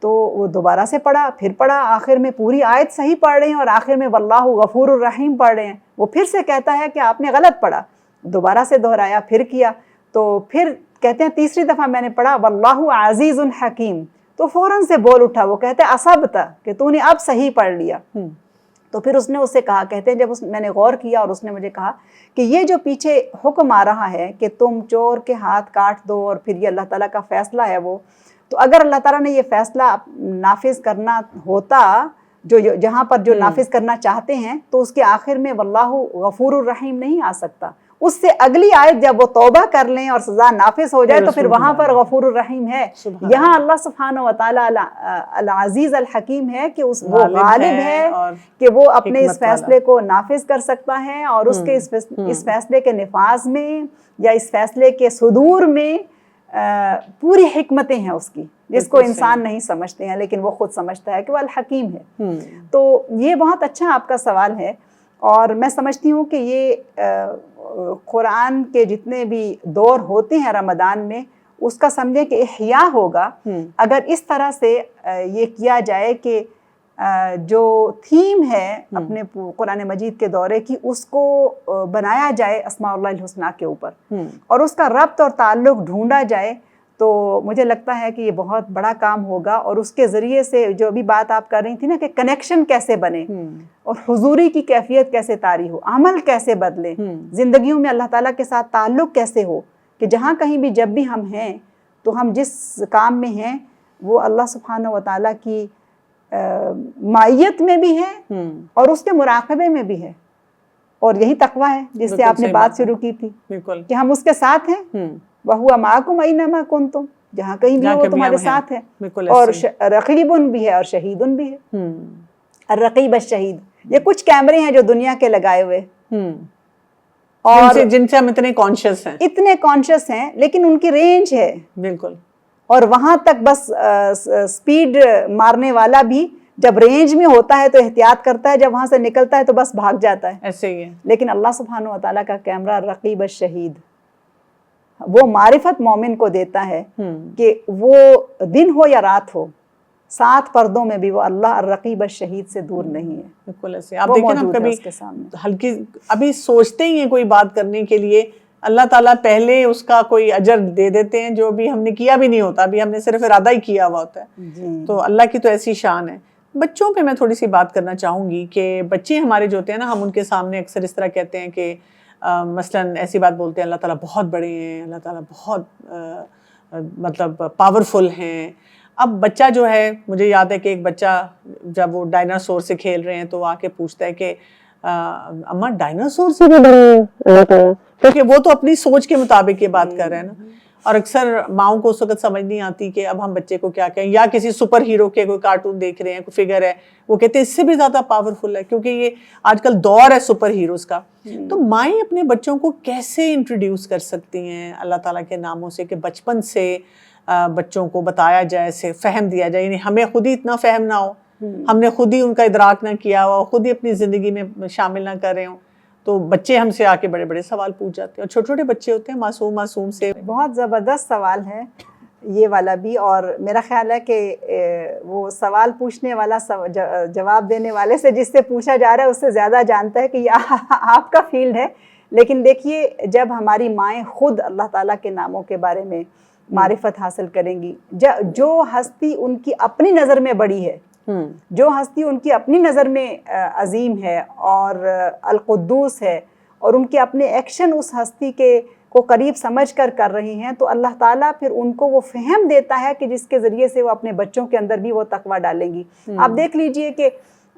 تو وہ دوبارہ سے پڑھا، پھر پڑھا، آخر میں پوری آیت صحیح پڑھ رہے ہیں اور آخر میں واللہ غفور الرحیم پڑھ رہے ہیں، وہ پھر سے کہتا ہے کہ آپ نے غلط پڑھا، دوبارہ سے دہرایا، پھر کیا، تو پھر کہتے ہیں تیسری دفعہ میں نے پڑھا واللہ عزیز حکیم، تو فوراً سے بول اٹھا، وہ کہتے ہیں اصبت، کہ تو نے اب صحیح پڑھ لیا۔ تو پھر اس نے اس سے کہا، کہتے ہیں جب میں نے غور کیا اور اس نے مجھے کہا کہ یہ جو پیچھے حکم آ رہا ہے کہ تم چور کے ہاتھ کاٹ دو اور پھر یہ اللہ تعالیٰ کا فیصلہ ہے وہ، تو اگر اللہ تعالیٰ نے یہ فیصلہ نافذ کرنا ہوتا جہاں پر جو نافذ کرنا چاہتے ہیں تو اس کے آخر میں واللہ غفور الرحیم نہیں آ سکتا، اس سے اگلی آیت جب وہ توبہ کر لیں اور سزا نافذ ہو جائے تو پھر وہاں پر غفور الرحیم ہے۔ یہاں اللہ سبحانہ وتعالی العزیز الحکیم ہے کہ وہ غالب ہے کہ وہ اپنے اس فیصلے کو نافذ کر سکتا ہے، اور اس کے اس فیصلے کے نفاذ میں یا اس فیصلے کے صدور میں پوری حکمتیں ہیں اس کی، جس کو انسان نہیں سمجھتے ہیں لیکن وہ خود سمجھتا ہے کہ وہ الحکیم ہے۔ تو یہ بہت اچھا آپ کا سوال ہے، اور میں سمجھتی ہوں کہ یہ قرآن کے جتنے بھی دور ہوتے ہیں رمضان میں، اس کا سمجھیں کہ احیاء ہوگا اگر اس طرح سے یہ کیا جائے کہ جو تھیم ہے اپنے قرآن مجید کے دورے کی اس کو بنایا جائے اسماء اللہ الحسنی کے اوپر، اور اس کا ربط اور تعلق ڈھونڈا جائے، تو مجھے لگتا ہے کہ یہ بہت بڑا کام ہوگا، اور اس کے ذریعے سے جو ابھی بات آپ کر رہی تھی نا کہ کنیکشن کیسے بنے اور حضوری کی کیفیت کیسے طاری ہو، عمل کیسے بدلے، زندگیوں میں اللہ تعالیٰ کے ساتھ تعلق کیسے ہو، کہ جہاں کہیں بھی جب بھی ہم ہیں تو ہم جس کام میں ہیں وہ اللہ سبحانہ وتعالیٰ کی معیت میں بھی ہے اور اس کے مراقبے میں بھی ہے، اور یہی تقویٰ ہے جس سے آپ نے بات شروع کی تھی کہ ہم اس کے ساتھ ہیں، وَهُوَ مَعَكُمْ أَيْنَمَا كُنْتُمْ، جہاں کہیں بھی وہ تمہارے ساتھ ہے، اور رقیب بھی ہے اور شہید بھی ہے، الرقیب الشہید، یہ کچھ کیمرے ہیں جو دنیا کے لگائے ہوئے اور جن سے ہم اتنے کانشیس ہیں لیکن ان کی رینج ہے بالکل، اور وہاں تک بس سپیڈ مارنے والا بھی جب رینج میں ہوتا ہے تو احتیاط کرتا ہے، جب وہاں سے نکلتا ہے تو بس بھاگ جاتا ہے. ایسے ہی ہے. لیکن اللہ سبحانہ و تعالیٰ کا کیمرہ رقیب الشہید وہ معرفت مومن کو دیتا ہے کہ وہ دن ہو یا رات ہو 7 پردوں میں بھی وہ اللہ الرقیب الشہید سے دور نہیں ہے. بالکل ایسے. آپ دیکھیں نا کبھی ہلکی ابھی سوچتے ہی ہیں کوئی بات کرنے کے لیے، اللہ تعالیٰ پہلے اس کا کوئی اجر دے دیتے ہیں جو ابھی ہم نے کیا بھی نہیں ہوتا، ابھی ہم نے صرف ارادہ ہی کیا ہوا ہوتا ہے. تو اللہ کی تو ایسی شان ہے. بچوں پہ میں تھوڑی سی بات کرنا چاہوں گی کہ بچے ہمارے جو ہوتے ہیں نا، ہم ان کے سامنے اکثر اس طرح کہتے ہیں کہ مثلاً ایسی بات بولتے ہیں اللہ تعالیٰ بہت بڑے ہیں، اللہ تعالیٰ بہت مطلب پاورفل ہیں. اب بچہ جو ہے، مجھے یاد ہے کہ ایک بچہ جب وہ ڈائناسور سے کھیل رہے ہیں تو آ کے پوچھتا ہے کہ اماں ڈائناسور سے بھی بڑے ہیں اللہ تعالیٰ، کیونکہ وہ تو اپنی سوچ کے مطابق یہ بات کر رہے ہیں نا. اور اکثر ماؤں کو اس وقت سمجھ نہیں آتی کہ اب ہم بچے کو کیا کہیں، یا کسی سپر ہیرو کے کوئی کارٹون دیکھ رہے ہیں، کوئی فگر ہے، وہ کہتے ہیں اس سے بھی زیادہ پاورفل ہے، کیونکہ یہ آج کل دور ہے سپر ہیروز کا. تو مائیں اپنے بچوں کو کیسے انٹروڈیوس کر سکتی ہیں اللہ تعالیٰ کے ناموں سے کہ بچپن سے بچوں کو بتایا جائے، سے فہم دیا جائے. یعنی ہمیں خود ہی اتنا فہم نہ ہو، ہم نے خود ہی ان کا ادراک نہ کیا ہوا، خود ہی اپنی زندگی میں شامل نہ کر رہے ہوں، تو بچے ہم سے آ کے بڑے بڑے سوال پوچھ جاتے ہیں. اور چھوٹے چھوٹے بچے ہوتے ہیں معصوم سے. بہت زبردست سوال ہے یہ والا بھی، اور میرا خیال ہے کہ وہ سوال پوچھنے والا جواب دینے والے سے جس سے پوچھا جا رہا ہے اس سے زیادہ جانتا ہے کہ یہ آپ کا فیلڈ ہے. لیکن دیکھیے، جب ہماری مائیں خود اللہ تعالیٰ کے ناموں کے بارے میں معرفت حاصل کریں گی، جو ہستی ان کی اپنی نظر میں بڑی ہے، جو ہستی ان کی اپنی نظر میں عظیم ہے اور القدوس ہے، اور ان کے اپنے ایکشن اس ہستی کو قریب سمجھ کر رہی ہیں، تو اللہ تعالیٰ پھر ان کو وہ فہم دیتا ہے کہ جس کے ذریعے سے وہ اپنے بچوں کے اندر بھی وہ تقویٰ ڈالیں گی. آپ دیکھ لیجئے کہ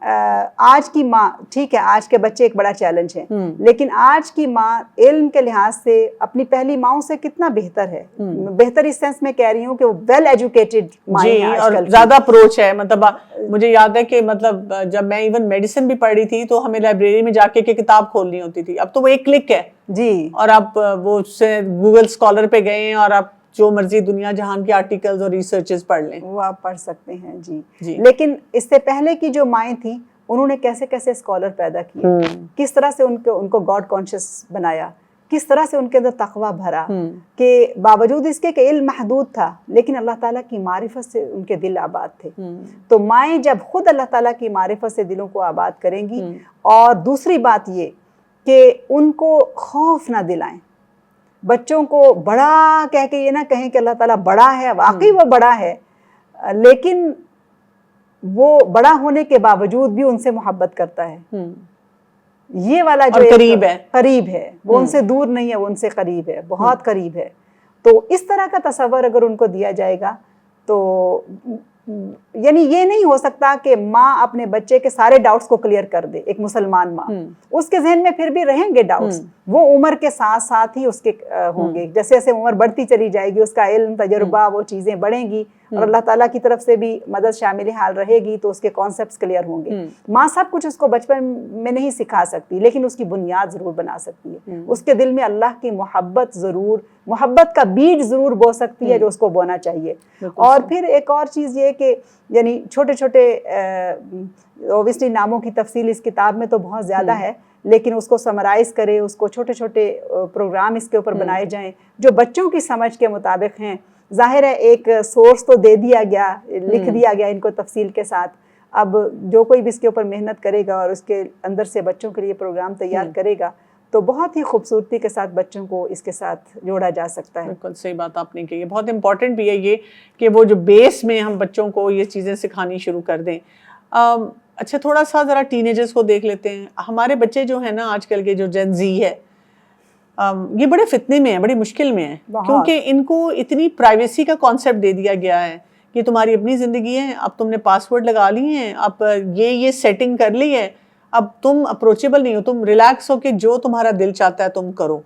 آج کی ماں، ٹھیک ہے آج کے بچے ایک بڑا چیلنج ہے، لیکن آج کی ماں علم کے لحاظ سے اپنی پہلی ماؤں سے کتنا بہتر ہے. بہتر اس سینس میں کہہ رہی ہوں کہ وہ ویل ایجوکیٹڈ مائیں ہیں اور زیادہ اپروچ ہے. مطلب مجھے یاد ہے کہ مطلب جب میں ایون میڈیسن بھی پڑھ رہی تھی تو ہمیں لائبریری میں جا کے کتاب کھولنی ہوتی تھی. اب تو وہ ایک کلک ہے جی، اور آپ وہ گوگل اسکالر پہ گئے ہیں اور آپ جو مرضی دنیا جہان کے آرٹیکلز اور ریسرچز پڑھ لیں، وہ آپ پڑھ سکتے ہیں. جی. لیکن اس سے پہلے کی جو مائیں تھیں انہوں نے کیسے کیسے اسکالر پیدا کیے، کس طرح سے ان کو گاڈ کانشیس بنایا، کس طرح سے ان کے اندر تقویٰ بھرا، کہ باوجود اس کے کہ علم محدود تھا لیکن اللہ تعالیٰ کی معرفت سے ان کے دل آباد تھے. تو مائیں جب خود اللہ تعالیٰ کی معرفت سے دلوں کو آباد کریں گی، اور دوسری بات یہ کہ ان کو خوف نہ دلائیں، بچوں کو بڑا کہہ کے یہ نہ کہیں کہ اللہ تعالیٰ بڑا ہے، واقعی وہ بڑا ہے، لیکن وہ بڑا ہونے کے باوجود بھی ان سے محبت کرتا ہے. یہ والا جو قریب ہے، وہ ان سے دور نہیں ہے، وہ ان سے قریب ہے، بہت قریب ہے. تو اس طرح کا تصور اگر ان کو دیا جائے گا تو یعنی یہ نہیں ہو سکتا کہ ماں اپنے بچے کے سارے ڈاؤٹس کو کلیئر کر دے. ایک مسلمان ماں، اس کے ذہن میں پھر بھی رہیں گے ڈاؤٹس، وہ عمر کے ساتھ ساتھ ہی اس کے ہوں گے. جیسے جیسے عمر بڑھتی چلی جائے گی، اس کا علم، تجربہ، وہ چیزیں بڑھیں گی، اور اللہ تعالیٰ کی طرف سے بھی مدد شامل حال رہے گی تو اس کے کانسیپٹس کلیئر ہوں گے. ماں سب کچھ اس کو بچپن میں نہیں سکھا سکتی، لیکن اس کی بنیاد ضرور بنا سکتی ہے. اس کے دل میں اللہ کی محبت کا بیج ضرور بو سکتی ہے جو اس کو بونا چاہیے. اور پھر ایک اور چیز یہ کہ یعنی چھوٹے چھوٹے اوبیسلی ناموں کی تفصیل اس کتاب میں تو بہت زیادہ ہے، لیکن اس کو سمرائز کرے، اس کو چھوٹے چھوٹے پروگرام اس کے اوپر بنائے جائیں جو بچوں کی سمجھ کے مطابق ہیں. ظاہر ہے ایک سورس تو دے دیا گیا، لکھ دیا گیا ان کو تفصیل کے ساتھ. اب جو کوئی بھی اس کے اوپر محنت کرے گا اور اس کے اندر سے بچوں کے لیے پروگرام تیار کرے گا تو بہت ہی خوبصورتی کے ساتھ بچوں کو اس کے ساتھ جوڑا جا سکتا ہے. بالکل صحیح بات آپ نے کہی. بہت امپورٹنٹ بھی ہے یہ کہ وہ جو بیس میں ہم بچوں کو یہ چیزیں سکھانی شروع کر دیں. اچھا تھوڑا سا ذرا ٹین ایجرز کو دیکھ لیتے ہیں. ہمارے بچے جو ہیں نا آج کل کے جو جن زی ہے، یہ بڑے فتنے میں ہیں، بڑی مشکل میں ہیں، کیونکہ ان کو اتنی پرائیویسی کا کانسیپٹ دے دیا گیا ہے کہ تمہاری اپنی زندگی ہے، اب تم نے پاسورڈ لگا لی ہیں، اب یہ سیٹنگ کر لی ہے، اب تم اپروچیبل نہیں ہو، تم ریلیکس ہو کہ جو تمہارا دل چاہتا ہے تم کرو.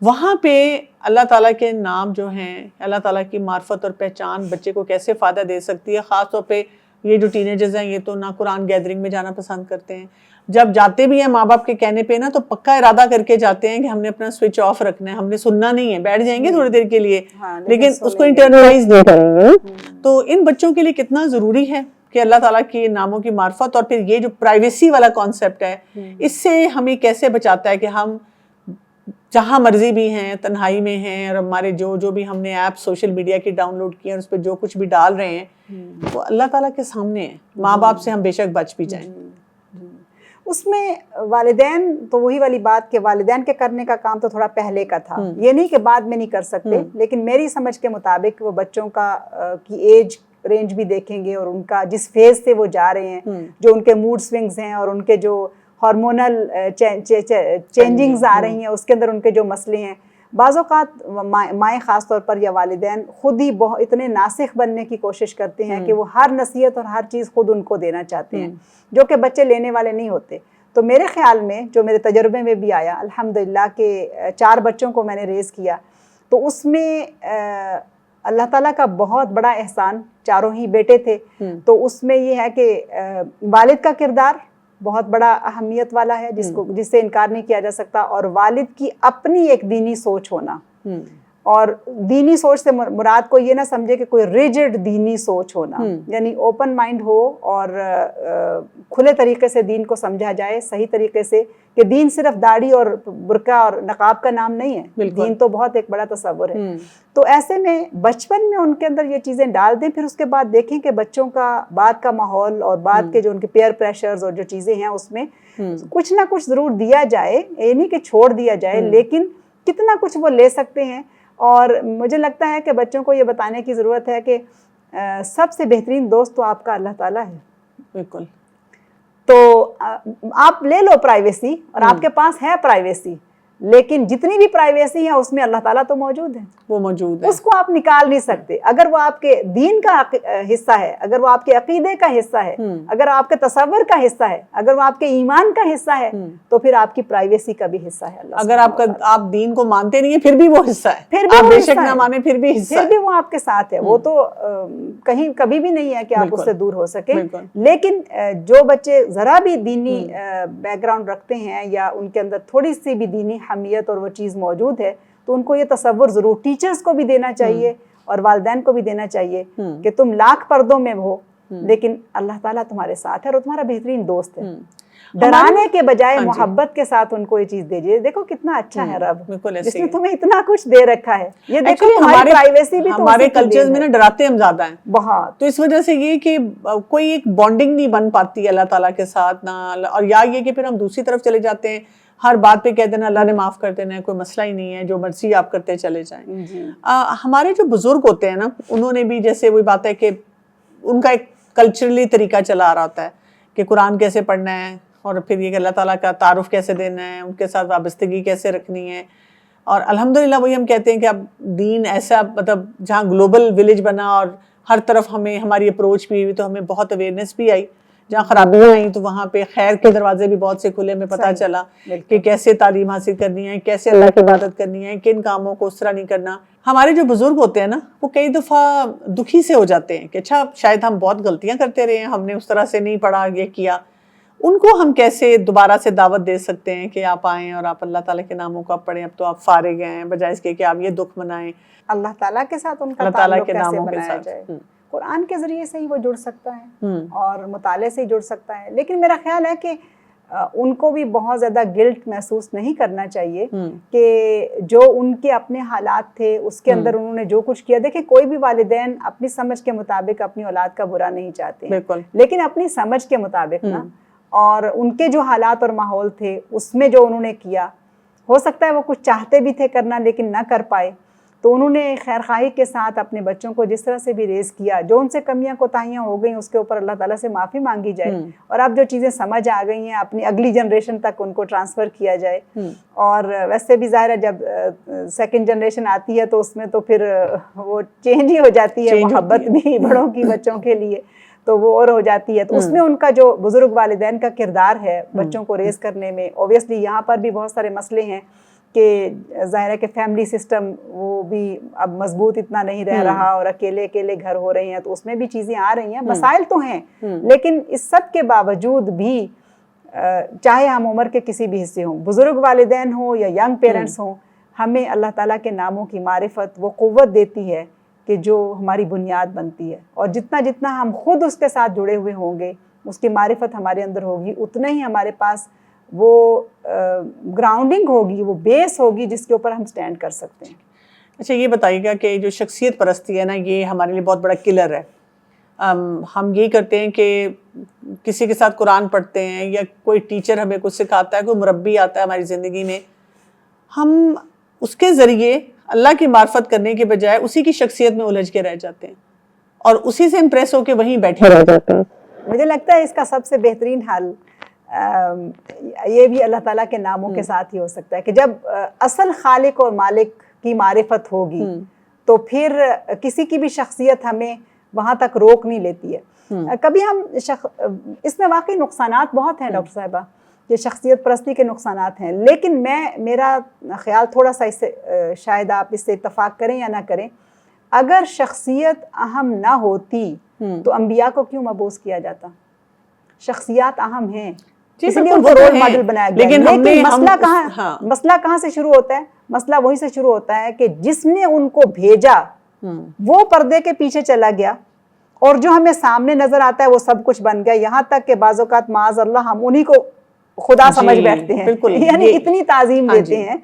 وہاں پہ اللہ تعالیٰ کے نام جو ہیں، اللہ تعالیٰ کی معرفت اور پہچان بچے کو کیسے فائدہ دے سکتی ہے. خاص طور پہ یہ جو ٹین ایجرز ہیں یہ تو نہ قرآن گیدرنگ میں جانا پسند کرتے ہیں، جب جاتے بھی ہیں ماں باپ کے کہنے پہ نا تو پکا ارادہ کر کے جاتے ہیں کہ ہم نے اپنا سوئچ آف رکھنا ہے, ہم نے سننا نہیں ہے, بیٹھ جائیں گے تھوڑی دیر کے لیے لیکن اس کو انٹرنلائز نہیں کریں گے. تو ان بچوں کے لیے کتنا ضروری ہے کہ اللہ تعالیٰ کے ناموں کی معرفت, اور پھر یہ جو پرائیویسی والا کانسیپٹ ہے اس سے ہمیں کیسے بچاتا ہے کہ ہم جہاں مرضی بھی ہیں, تنہائی میں ہیں, اور ہمارے جو بھی ہم نے ایپ سوشل میڈیا کی ڈاؤن لوڈ کی ہیں اس پہ جو کچھ بھی ڈال رہے ہیں وہ اللہ تعالیٰ کے سامنے ہے. ماں باپ سے ہم بے شک بچ بھی جائیں. اس میں والدین تو وہی والی بات کہ والدین کے کرنے کا کام تو تھوڑا پہلے کا تھا, یہ نہیں کہ بعد میں نہیں کر سکتے, لیکن میری سمجھ کے مطابق وہ بچوں کی ایج رینج بھی دیکھیں گے اور ان کا جس فیز سے وہ جا رہے ہیں, جو ان کے موڈ سوئنگز ہیں اور ان کے جو ہارمونل چینجنگز آ رہی ہیں اس کے اندر ان کے جو مسئلے ہیں. بعض اوقات مائیں خاص طور پر یا والدین خود ہی اتنے ناسخ بننے کی کوشش کرتے ہیں کہ وہ ہر نصیحت اور ہر چیز خود ان کو دینا چاہتے ہیں, جو کہ بچے لینے والے نہیں ہوتے. تو میرے خیال میں جو میرے تجربے میں بھی آیا, الحمدللہ کہ 4 بچوں کو میں نے ریز کیا, تو اس میں اللہ تعالیٰ کا بہت بڑا احسان, چاروں ہی بیٹے تھے, تو اس میں یہ ہے کہ والد کا کردار بہت بڑا اہمیت والا ہے جس سے انکار نہیں کیا جا سکتا, اور والد کی اپنی ایک دینی سوچ ہونا. اور دینی سوچ سے مراد کو یہ نہ سمجھے کہ کوئی ریجڈ دینی سوچ ہونا, یعنی اوپن مائنڈ ہو اور کھلے طریقے سے دین کو سمجھا جائے, صحیح طریقے سے, کہ دین صرف داڑھی اور برقع اور نقاب کا نام نہیں ہے, دین تو بہت ایک بڑا تصور ہے. تو ایسے میں بچپن میں ان کے اندر یہ چیزیں ڈال دیں, پھر اس کے بعد دیکھیں کہ بچوں کا بعد کا ماحول اور بعد کے جو ان کے پیئر پریشرز اور جو چیزیں ہیں اس میں کچھ نہ کچھ ضرور دیا جائے, یہ نہیں کہ چھوڑ دیا جائے, لیکن کتنا کچھ وہ لے سکتے ہیں. اور مجھے لگتا ہے کہ بچوں کو یہ بتانے کی ضرورت ہے کہ سب سے بہترین دوست تو آپ کا اللہ تعالیٰ ہے. بالکل. تو آپ لے لو پرائیویسی, اور آپ کے پاس ہے پرائیویسی, لیکن جتنی بھی پرائیویسی ہے اس میں اللہ تعالیٰ تو موجود ہے, وہ موجود ہے, اس کو آپ نکال نہیں سکتے. اگر وہ آپ کے دین کا حصہ ہے, اگر وہ آپ کے عقیدے کا حصہ ہے, اگر آپ کے تصور کا حصہ ہے, اگر وہ آپ کے ایمان کا حصہ ہے, تو پھر آپ کی پرائیویسی کا بھی حصہ ہے. اگر آپ دین کو مانتے نہیں ہیں پھر بھی وہ حصہ ہے, پھر بھی آپ بے شک نہ مانے پھر بھی حصہ ہے, پھر بھی وہ آپ کے ساتھ ہے. وہ تو کہیں کبھی بھی نہیں ہے کہ آپ اس سے دور ہو سکیں. لیکن جو بچے ذرا بھی دینی بیک گراؤنڈ رکھتے ہیں یا ان کے اندر تھوڑی سی بھی دینی حمیت اور وہ چیز موجود ہے, تو ان کو یہ تصور ضرور ٹیچرز کو بھی دینا چاہیے اور والدین کو بھی دینا چاہیے کہ تم لاکھ پردوں میں ہو لیکن اللہ تعالیٰ تمہارے ساتھ ہے اور تمہارا بہترین دوست ہے. ڈرانے کے بجائے محبت کے ساتھ ان کو یہ چیز دیجیے. دیکھو کتنا اچھا ہے رب, جس نے تمہیں اتنا کچھ دے رکھا ہے. یہ دیکھو تمہاری پرائیویسی بھی ہمارے کلچرز میں نا ڈراتے ہم زیادہ ہیں بہت, تو اس وجہ سے یہ کہ کوئی ایک بانڈنگ نہیں بن پاتی اللہ تعالیٰ کے ساتھ نہ, اور یا یہ کہ پھر ہم دوسری طرف چلے جاتے ہیں, ہر بات پہ کہہ دینا اللہ نے معاف کر دینا ہے, کوئی مسئلہ ہی نہیں ہے, جو مرضی آپ کرتے چلے جائیں. ہمارے جو بزرگ ہوتے ہیں نا, انہوں نے بھی جیسے وہی بات ہے کہ ان کا ایک کلچرلی طریقہ چلا آ رہا ہوتا ہے کہ قرآن کیسے پڑھنا ہے, اور پھر یہ کہ اللہ تعالیٰ کا تعارف کیسے دینا ہے, ان کے ساتھ وابستگی کیسے رکھنی ہے. اور الحمدللہ وہی ہم کہتے ہیں کہ اب دین ایسا مطلب جہاں گلوبل ولیج بنا اور ہر طرف ہماری اپروچ بھی ہوئی, تو ہمیں بہت اویئرنیس بھی آئی. جہاں خرابیاں آئیں تو وہاں پہ خیر کے دروازے بھی بہت سے کھلے, ہمیں پتہ چلا کہ کیسے تعلیم حاصل کرنی ہے, کیسے اللہ کی عبادت کرنی ہے, کن کاموں کو اس طرح نہیں کرنا. ہمارے جو بزرگ ہوتے ہیں نا, وہ کئی دفعہ دکھی سے ہو جاتے ہیں کہ اچھا شاید ہم بہت غلطیاں کرتے رہے ہیں, ہم نے اس طرح سے نہیں پڑھا, یہ کیا. ان کو ہم کیسے دوبارہ سے دعوت دے سکتے ہیں کہ آپ آئیں اور آپ اللہ تعالیٰ کے ناموں کو آپ پڑھیں, اب تو آپ فارغ ہیں, بجائے اس کے کہ آپ یہ دکھ منائیں. اللہ تعالیٰ کے ساتھ ان کا تعلق کیسے بنایا جائے. قرآن کے ذریعے سے ہی وہ جڑ سکتا ہے اور مطالعے سے ہی جڑ سکتا ہے. لیکن میرا خیال ہے کہ ان کو بھی بہت زیادہ گلٹ محسوس نہیں کرنا چاہیے کہ جو ان کے اپنے حالات تھے اس کے اندر انہوں نے جو کچھ کیا. دیکھیں کوئی بھی والدین اپنی سمجھ کے مطابق اپنی اولاد کا برا نہیں چاہتے ہیں, لیکن اپنی سمجھ کے مطابق نا, اور ان کے جو حالات اور ماحول تھے اس میں جو انہوں نے کیا, ہو سکتا ہے وہ کچھ چاہتے بھی تھے کرنا لیکن نہ کر پائے, تو انہوں نے خیرخواہی کے ساتھ اپنے بچوں کو جس طرح سے بھی ریز کیا, جو ان سے کمیاں کوتاہیاں ہو گئیں اس کے اوپر اللہ تعالیٰ سے معافی مانگی جائے, اور اب جو چیزیں سمجھ آ گئی ہیں اپنی اگلی جنریشن تک ان کو ٹرانسفر کیا جائے. اور ویسے بھی ظاہر ہے جب سیکنڈ جنریشن آتی ہے تو اس میں تو پھر وہ چینج ہی ہو جاتی ہے, محبت بھی بڑوں کی بچوں کے لیے تو وہ اور ہو جاتی ہے. تو اس میں ان کا جو بزرگ والدین کا کردار ہے بچوں کو ریز کرنے میں, اوبیسلی یہاں پر بھی بہت سارے مسئلے ہیں کہ ظاہر ہے کہ فیملی سسٹم وہ بھی اب مضبوط اتنا نہیں رہ رہا اور اکیلے اکیلے گھر ہو رہے ہیں, تو اس میں بھی چیزیں آ رہی ہیں, مسائل تو ہیں, لیکن اس سب کے باوجود بھی چاہے ہم عمر کے کسی بھی حصے ہوں، بزرگ والدین ہوں یا ینگ پیرنٹس ہوں، ہمیں اللہ تعالیٰ کے ناموں کی معرفت وہ قوت دیتی ہے کہ جو ہماری بنیاد بنتی ہے، اور جتنا جتنا ہم خود اس کے ساتھ جڑے ہوئے ہوں گے، اس کی معرفت ہمارے اندر ہوگی، اتنا ہی ہمارے پاس وہ گراؤنڈنگ ہوگی، وہ بیس ہوگی جس کے اوپر ہم سٹینڈ کر سکتے ہیں۔ اچھا یہ بتائیے گا کہ جو شخصیت پرستی ہے نا، یہ ہمارے لیے بہت بڑا کلر ہے۔ ہم یہی کرتے ہیں کہ کسی کے ساتھ قرآن پڑھتے ہیں یا کوئی ٹیچر ہمیں کچھ سکھاتا ہے، کوئی مربی آتا ہے ہماری زندگی میں، ہم اس کے ذریعے اللہ کی معرفت کرنے کے بجائے اسی کی شخصیت میں الجھ کے رہ جاتے ہیں اور اسی سے امپریس ہو کے وہیں بیٹھے رہ جاتے ہیں۔ مجھے لگتا ہے اس کا سب سے بہترین حل یہ بھی اللہ تعالیٰ کے ناموں کے ساتھ ہی ہو سکتا ہے کہ جب اصل خالق اور مالک کی معرفت ہوگی تو پھر کسی کی بھی شخصیت ہمیں وہاں تک روک نہیں لیتی ہے۔ کبھی ہم اس میں واقعی نقصانات بہت ہیں ڈاکٹر صاحبہ، یہ شخصیت پرستی کے نقصانات ہیں، لیکن میرا خیال تھوڑا سا اس سے شاید آپ اس سے اتفاق کریں یا نہ کریں، اگر شخصیت اہم نہ ہوتی تو انبیاء کو کیوں مبعوث کیا جاتا؟ شخصیات اہم ہیں، اس لیے ان کو رول ماڈل بنایا گیا، لیکن مسئلہ کہاں سے شروع ہوتا ہے؟ مسئلہ وہیں سے شروع ہوتا ہے کہ جس نے ان کو بھیجا وہ پردے کے پیچھے چلا گیا، اور جو ہمیں سامنے نظر آتا ہے وہ سب کچھ بن گیا، یہاں تک کہ بعض اوقات معاذ اللہ ہم انہی کو خدا سمجھ بیٹھتے ہیں، یعنی اتنی تعظیم دیتے ہیں،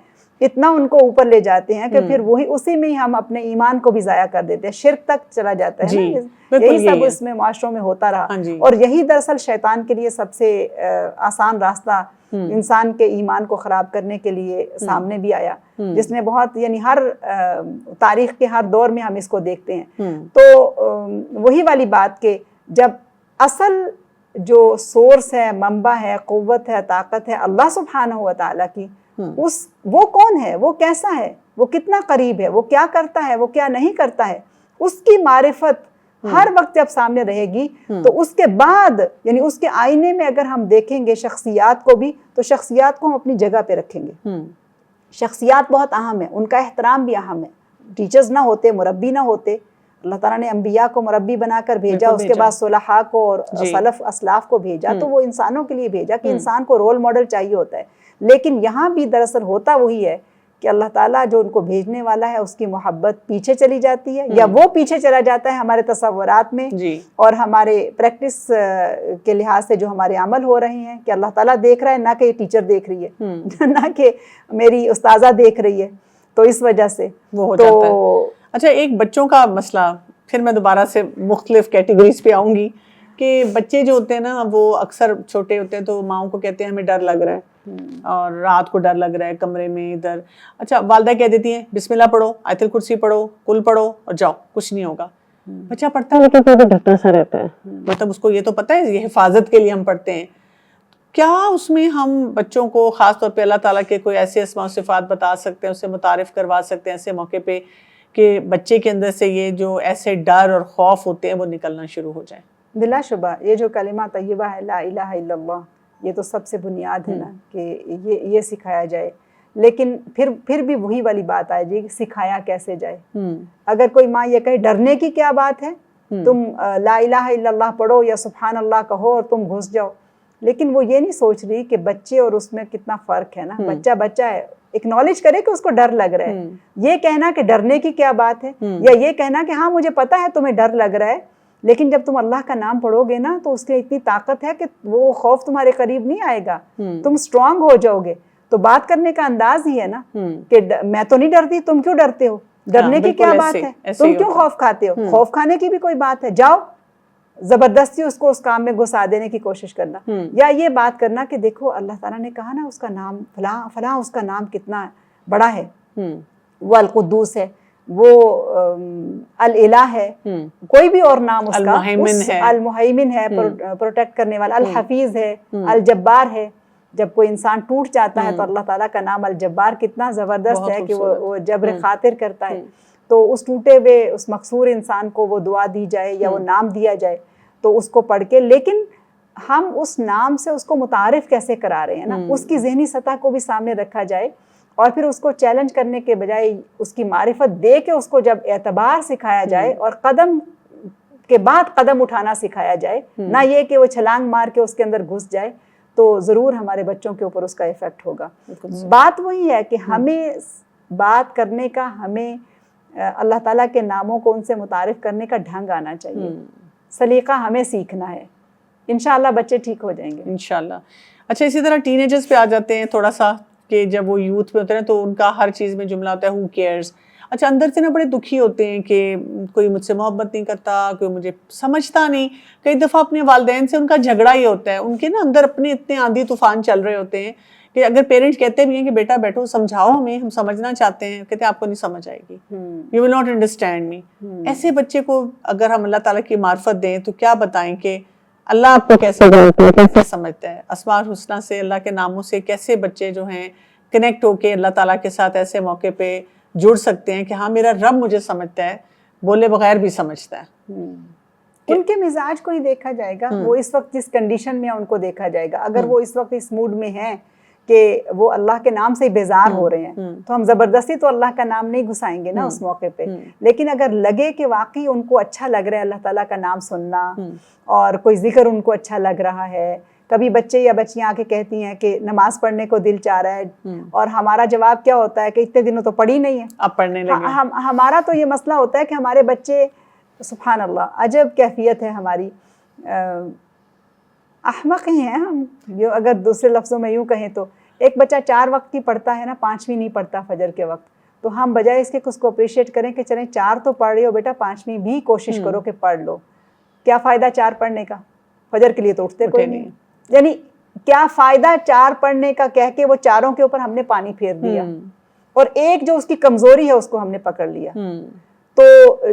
اتنا ان کو اوپر لے جاتے ہیں کہ پھر وہی اسی میں ہی ہم اپنے ایمان کو بھی ضائع کر دیتے ہیں، شرک تک چلا جاتا ہے نا۔ یہی سب اس میں معاشروں میں ہوتا رہا، اور یہی دراصل شیطان کے لیے سب سے آسان راستہ انسان کے ایمان کو خراب کرنے کے لیے سامنے بھی آیا، جس نے بہت، یعنی ہر تاریخ کے ہر دور میں ہم اس کو دیکھتے ہیں۔ تو وہی والی بات کہ جب اصل جو سورس ہے، منبع ہے، قوت ہے، طاقت ہے اللہ سبحانہ و تعالیٰ کی، وہ کون ہے، وہ کیسا ہے، وہ کتنا قریب ہے، وہ کیا کرتا ہے، وہ کیا نہیں کرتا ہے، اس کی معرفت ہر وقت جب سامنے رہے گی تو اس کے بعد، یعنی اس کے آئینے میں اگر ہم دیکھیں گے شخصیات کو بھی، تو شخصیات کو ہم اپنی جگہ پہ رکھیں گے۔ شخصیات بہت اہم ہیں، ان کا احترام بھی اہم ہے۔ ٹیچرز نہ ہوتے، مربی نہ ہوتے، اللہ تعالیٰ نے انبیاء کو مربی بنا کر بھیجا، اس کے بعد صلحاء کو اور سلف اسلاف کو بھیجا، تو وہ انسانوں کے لیے بھیجا کہ انسان کو رول ماڈل چاہیے ہوتا ہے۔ لیکن یہاں بھی دراصل ہوتا وہی ہے کہ اللہ تعالیٰ جو ان کو بھیجنے والا ہے اس کی محبت پیچھے چلی جاتی ہے، یا وہ پیچھے چلا جاتا ہے ہمارے تصورات میں اور ہمارے پریکٹس کے لحاظ سے جو ہمارے عمل ہو رہے ہیں، کہ اللہ تعالیٰ دیکھ رہا ہے، نہ کہ ٹیچر دیکھ رہی ہے، نہ کہ میری استاذہ دیکھ رہی ہے، تو اس وجہ سے وہ ہو جاتا ہے۔ اچھا ایک بچوں کا مسئلہ، پھر میں دوبارہ سے مختلف کیٹیگریز پہ آؤں گی، کہ بچے جو ہوتے ہیں نا وہ اکثر چھوٹے ہوتے ہیں تو ماؤں کو کہتے ہیں ہمیں ڈر لگ رہا ہے، اور رات کو ڈر لگ رہا ہے کمرے میں ادھر، اچھا والدہ کہہ دیتی ہیں بسم اللہ پڑھو، آیت الکرسی پڑھو، کل پڑھو اور جاؤ، کچھ نہیں ہوگا۔ بچہ پڑھتا ہے لیکن پھر ڈرتا سا رہتا ہے، مطلب اس کو یہ تو پتہ ہے یہ حفاظت کے لیے ہم پڑھتے ہیں۔ کیا اس میں ہم بچوں کو خاص طور پہ اللہ تعالیٰ کے کوئی ایسے اسماء و صفات بتا سکتے ہیں، اسے متعارف کروا سکتے ہیں ایسے موقع پہ کہ بچے کے اندر سے یہ جو ایسے ڈر اور خوف ہوتے ہیں وہ نکلنا شروع ہو جائیں؟ بلا شبہ یہ جو کلمہ طیبہ ہے لا الہ الا اللہ، یہ تو سب سے بنیاد ہے نا کہ یہ سکھایا جائے، لیکن پھر بھی وہی والی بات آئے جی، سکھایا کیسے جائے؟ اگر کوئی ماں یہ کہے ڈرنے کی کیا بات ہے، تم لا الہ الا اللہ پڑھو یا سبحان اللہ کہو اور تم گھس جاؤ، لیکن وہ یہ نہیں سوچ رہی کہ بچے اور اس میں کتنا فرق ہے نا۔ بچہ ہے، اکنالج کرے کہ اس کو ڈر لگ رہا ہے، یہ کہنا کہ ڈرنے کی کیا بات ہے، یا یہ کہنا کہ ہاں مجھے پتا ہے تمہیں ڈر لگ رہا ہے، لیکن جب تم اللہ کا نام پڑھو گے نا تو اس کی اتنی طاقت ہے کہ وہ خوف تمہارے قریب نہیں آئے گا، تم سٹرونگ ہو جاؤ گے۔ تو بات کرنے کا انداز ہی ہے نا کہ میں تو نہیں ڈرتی، تم کیوں ڈرتے ہو، ڈرنے کی کیا بات ہے، تم کیوں خوف کھاتے ہو، خوف کھانے کی بھی کوئی بات ہے، جاؤ زبردستی اس کو اس کام میں گھسا دینے کی کوشش کرنا، یا یہ بات کرنا کہ دیکھو اللہ تعالیٰ نے کہا نا اس کا نام فلاں فلاں، اس کا نام کتنا بڑا ہے، وہ القدوس ہے، وہ الالہ ہے، کوئی بھی اور نام اس کا، المہیمن ہے پروٹیکٹ کرنے والا، الحفیظ ہے، الجبار ہے۔ جب کوئی انسان ٹوٹ جاتا ہے تو اللہ تعالیٰ کا نام الجبار کتنا زبردست ہے کہ وہ جبر خاطر کرتا ہے، تو اس ٹوٹے ہوئے اس مکسور انسان کو وہ دعا دی جائے یا وہ نام دیا جائے تو اس کو پڑھ کے، لیکن ہم اس نام سے اس کو متعارف کیسے کرا رہے ہیں نا، اس کی ذہنی سطح کو بھی سامنے رکھا جائے، اور پھر اس کو چیلنج کرنے کے بجائے اس کی معرفت دے کے اس کو جب اعتبار سکھایا جائے اور قدم کے بعد قدم اٹھانا سکھایا جائے، نہ یہ کہ وہ چھلانگ مار کے اس کے اندر گھس جائے، تو ضرور ہمارے بچوں کے اوپر اس کا ایفیکٹ ہوگا. بات وہی ہے کہ ہمیں بات کرنے کا، ہمیں اللہ تعالیٰ کے ناموں کو ان سے متعارف کرنے کا ڈھنگ آنا چاہیے، سلیقہ ہمیں سیکھنا ہے. انشاءاللہ بچے ٹھیک ہو جائیں گے انشاءاللہ. اچھا، اسی طرح ٹین ایجرز پہ آ جاتے ہیں تھوڑا سا، کہ جب وہ یوتھ میں ہوتے ہیں تو ان کا ہر چیز میں جملہ ہوتا ہے ہو کیئرز. اچھا، اندر سے نا بڑے دکھی ہوتے ہیں کہ کوئی مجھ سے محبت نہیں کرتا، کوئی مجھے سمجھتا نہیں. کئی دفعہ اپنے والدین سے ان کا جھگڑا ہی ہوتا ہے، ان کے نا اندر اپنے اتنے آندھی طوفان چل رہے ہوتے ہیں کہ اگر پیرنٹس کہتے بھی ہیں کہ بیٹا بیٹھو سمجھاؤ ہمیں، ہم سمجھنا چاہتے ہیں، کہتے ہیں آپ کو نہیں سمجھ آئے گی، you will not understand me. ایسے بچے کو اگر ہم اللہ تعالیٰ کی معرفت دیں تو کیا بتائیں کہ اللہ آپ کو کیسے جانتا ہے، کیسے سمجھتا ہے؟ اسماء الحسنیٰ سے، اللہ کے ناموں سے کیسے بچے جو ہیں کنیکٹ ہو کے اللہ تعالیٰ کے ساتھ ایسے موقع پہ جڑ سکتے ہیں کہ ہاں میرا رب مجھے سمجھتا ہے، بولے بغیر بھی سمجھتا ہے. ان کے مزاج کو ہی دیکھا جائے گا، وہ اس وقت جس کنڈیشن میں ان کو دیکھا جائے گا. اگر وہ اس وقت اس موڈ میں ہیں کہ وہ اللہ کے نام سے بیزار ہو رہے ہیں تو ہم زبردستی تو اللہ کا نام نہیں گھسائیں گے نا اس موقع پہ. لیکن اگر لگے کہ واقعی ان کو اچھا لگ رہا ہے اللہ تعالیٰ کا نام سننا، اور کوئی ذکر ان کو اچھا لگ رہا ہے. کبھی بچے یا بچیاں آ کے کہتی ہیں کہ نماز پڑھنے کو دل چاہ رہا ہے، اور ہمارا جواب کیا ہوتا ہے کہ اتنے دنوں تو پڑھی نہیں ہے، اب پڑھنے لگے. ہمارا تو یہ مسئلہ ہوتا ہے کہ ہمارے بچے، سبحان اللہ، عجب کیفیت ہے ہماری، احمق ہی ہیں ہم. اگر دوسرے لفظوں میں یوں کہیں تو ایک بچہ 4 وقت کی پڑھتا ہے نا، 5ویں نہیں پڑھتا فجر کے وقت، تو ہم بجائے اس کے اس کو اپریشیٹ کریں کہ چلیں 4 تو پڑھ رہے ہو بیٹا، 5ویں بھی کوشش کرو کہ پڑھ لو. کیا فائدہ 4 پڑھنے کا؟ فجر کے لیے تو اٹھتے کوئی نہیں. یعنی کیا فائدہ 4 پڑھنے کا کہہ کے وہ چاروں کے اوپر ہم نے پانی پھیر دیا، اور ایک جو اس کی کمزوری ہے اس کو ہم نے پکڑ لیا. تو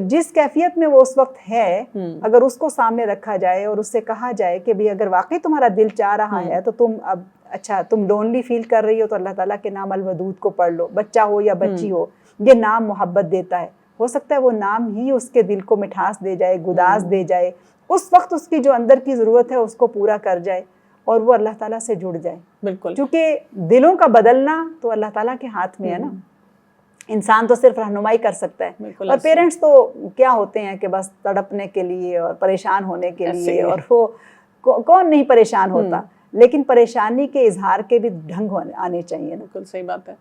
جس کیفیت میں وہ اس وقت ہے، اگر اس کو سامنے رکھا جائے اور اس سے کہا جائے کہ بھی اگر واقعی تمہارا دل چاہ رہا ہے تو تم اب اچھا تم لونلی فیل کر رہی ہو تو اللہ تعالیٰ کے نام الودود کو پڑھ لو. بچہ ہو یا بچی ہو، یہ نام محبت دیتا ہے. ہو سکتا ہے وہ نام ہی اس کے دل کو مٹھاس دے جائے، گداز دے جائے، اس وقت اس کی جو اندر کی ضرورت ہے اس کو پورا کر جائے اور وہ اللہ تعالیٰ سے جڑ جائے. بالکل، کیونکہ دلوں کا بدلنا تو اللہ تعالیٰ کے ہاتھ میں ہے نا. انسان تو صرف رہنمائی کر سکتا ہے، اور پیرنٹس تو کیا ہوتے ہیں کہ بس تڑپنے کے لیے اور پریشان ہونے کے لیے، اور وہ کون نہیں پریشان ہوتا، لیکن پریشانی کے اظہار کے بھی ڈھنگ آنے چاہیے. بالکل صحیح بات ہے.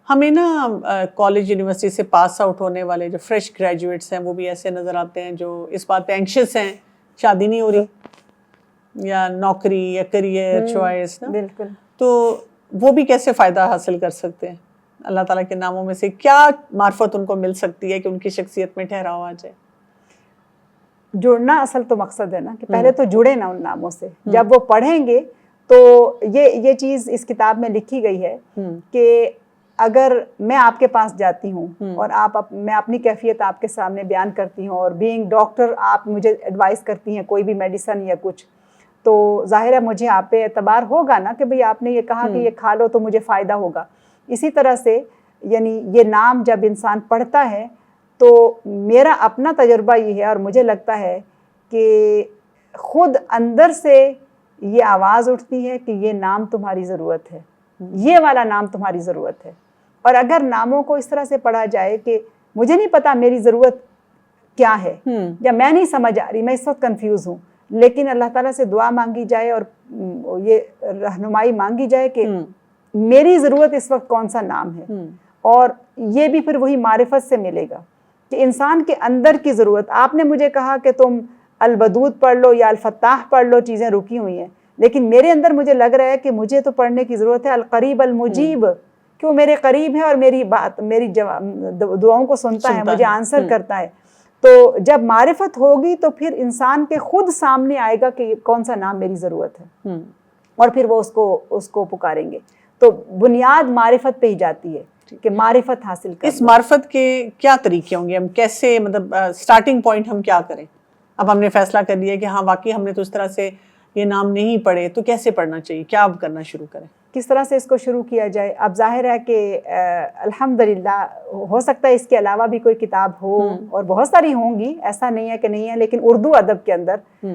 ہمیں نا کالج یونیورسٹی سے پاس آؤٹ ہونے والے جو فریش گریجویٹس ہیں وہ بھی ایسے نظر آتے ہیں جو اس بات پہ اینکشس ہیں، شادی نہیں ہو رہی یا نوکری یا کریئر چوائس نا. بالکل. تو وہ بھی کیسے فائدہ حاصل کر سکتے ہیں؟ اللہ تعالیٰ کے ناموں میں سے کیا معرفت ان کو مل سکتی ہے کہ ان کی شخصیت میں ٹھہراؤ آ جائے؟ جڑنا اصل تو مقصد ہے نا، کہ پہلے تو جڑے نا ان ناموں سے. جب وہ پڑھیں گے تو یہ چیز اس کتاب میں لکھی گئی ہے کہ اگر میں آپ کے پاس جاتی ہوں اور میں اپنی کیفیت آپ کے سامنے بیان کرتی ہوں، اور بینگ ڈاکٹر آپ مجھے ایڈوائز کرتی ہیں کوئی بھی میڈیسن یا کچھ، تو ظاہر ہے مجھے آپ پہ اعتبار ہوگا نا کہ بھئی آپ نے یہ کہا کہ یہ کھا لو تو مجھے فائدہ ہوگا. اسی طرح سے یعنی یہ نام جب انسان پڑھتا ہے تو میرا اپنا تجربہ یہ ہے، اور مجھے لگتا ہے کہ خود اندر سے یہ آواز اٹھتی ہے کہ یہ نام تمہاری ضرورت ہے، یہ والا نام تمہاری ضرورت ہے. اور اگر ناموں کو اس طرح سے پڑھا جائے کہ مجھے نہیں پتا میری ضرورت کیا ہے، یا میں نہیں سمجھ آ رہی، میں اس وقت کنفیوز ہوں، لیکن اللہ تعالیٰ سے دعا مانگی جائے اور یہ رہنمائی مانگی جائے کہ میری ضرورت اس وقت کون سا نام ہے. اور یہ بھی پھر وہی معرفت سے ملے گا کہ انسان کے اندر کی ضرورت. آپ نے مجھے کہا کہ تم الودود پڑھ لو یا الفتاح پڑھ لو، چیزیں رکی ہوئی ہیں، لیکن میرے اندر مجھے لگ رہا ہے کہ مجھے تو پڑھنے کی ضرورت ہے القریب المجیب، کہ وہ میرے قریب ہے اور میری بات، میری دعاؤں کو سنتا ہے، مجھے آنسر کرتا ہے. تو جب معرفت ہوگی تو پھر انسان کے خود سامنے آئے گا کہ کون سا نام میری ضرورت ہے، اور پھر وہ اس کو پکاریں گے. تو بنیاد معرفت پہ ہی جاتی ہے کہ معرفت حاصل کریں. اس معرفت کے کیا طریقے ہوں گے؟ ہم کیسے، مطلب سٹارٹنگ پوائنٹ ہم کیا کریں؟ اب ہم نے فیصلہ کر لیا کہ ہاں واقعی ہم نے تو اس طرح سے یہ نام نہیں پڑھے، تو کیسے پڑھنا چاہیے؟ کیا اب کرنا شروع کریں؟ کس طرح سے اس کو شروع کیا جائے؟ اب ظاہر ہے کہ الحمدللہ ہو سکتا ہے اس کے علاوہ بھی کوئی کتاب ہو، اور بہت ساری ہوں گی، ایسا نہیں ہے کہ نہیں ہے، لیکن اردو ادب کے اندر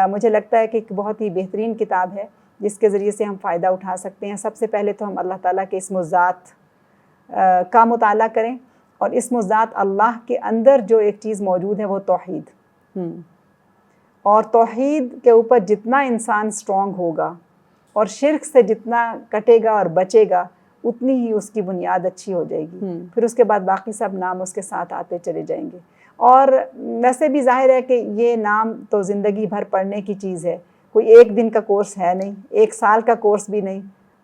مجھے لگتا ہے کہ ایک بہت ہی بہترین کتاب ہے جس کے ذریعے سے ہم فائدہ اٹھا سکتے ہیں. سب سے پہلے تو ہم اللہ تعالیٰ کے اسم الذات کا مطالعہ کریں، اور اسم الذات اللہ کے اندر جو ایک چیز موجود ہے وہ توحید. اور توحید کے اوپر جتنا انسان سٹرونگ ہوگا اور شرک سے جتنا کٹے گا اور بچے گا اتنی ہی اس کی بنیاد اچھی ہو جائے گی. پھر اس کے بعد باقی سب نام اس کے ساتھ آتے چلے جائیں گے. اور ویسے بھی ظاہر ہے کہ یہ نام تو زندگی بھر پڑھنے کی چیز ہے. کوئی ایک دن کا کورس ہے نہیں, 1 سال کا کورس بھی نہیں,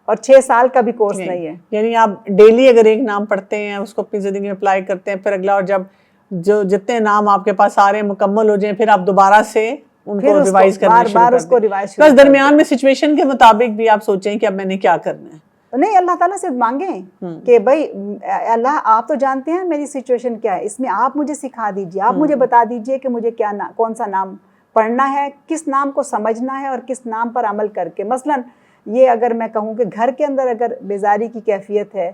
اور 6 سال کا بھی کورس نہیں ہے. یعنی آپ ڈیلی اگر ایک نام پڑھتے ہیں, اس کو اپنی زندگی میں اپلائی کرتے ہیں, پھر اگلا, اور جب جتنے نام آپ کے پاس آ رہے ہیں مکمل ہو جائیں, پھر آپ دوبارہ سے ان کو ریوائز کرنا شروع کر دیں. بس درمیان میں سچویشن کے مطابق بھی آپ سوچیں کہ اب میں نے کیا کرنا ہے. نہیں, اللہ تعالیٰ سے مانگیں کہ بھائی اللہ آپ تو جانتے ہیں میری سچویشن کیا ہے, اس میں آپ مجھے سکھا دیجئے, آپ مجھے بتا دیجئے کہ مجھے کیا کون سا نام پڑھنا ہے, کس نام کو سمجھنا ہے اور کس نام پر عمل کر کے. مثلا یہ اگر میں کہوں کہ گھر کے اندر اگر بیزاری کی کیفیت ہے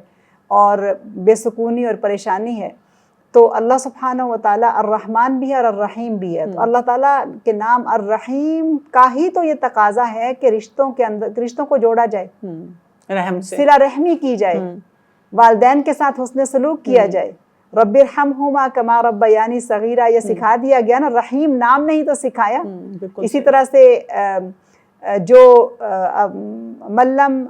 اور بے سکونی اور پریشانی ہے, تو اللہ سبحانہ و تعالیٰ الرحمن بھی ہے اور الرحیم بھی ہے. تو اللہ تعالیٰ کے نام الرحیم کا ہی تو یہ تقاضا ہے کہ رشتوں کے اندر رشتوں کو جوڑا جائے, رحم سے صلہ رحمی کی جائے, والدین کے ساتھ حسن سلوک کیا جائے. رب ارحمہما کما ربیانی صغیرہ, یہ سکھا دیا گیا نا, رحیم نام نہیں تو سکھایا. اسی طرح سے جو ملم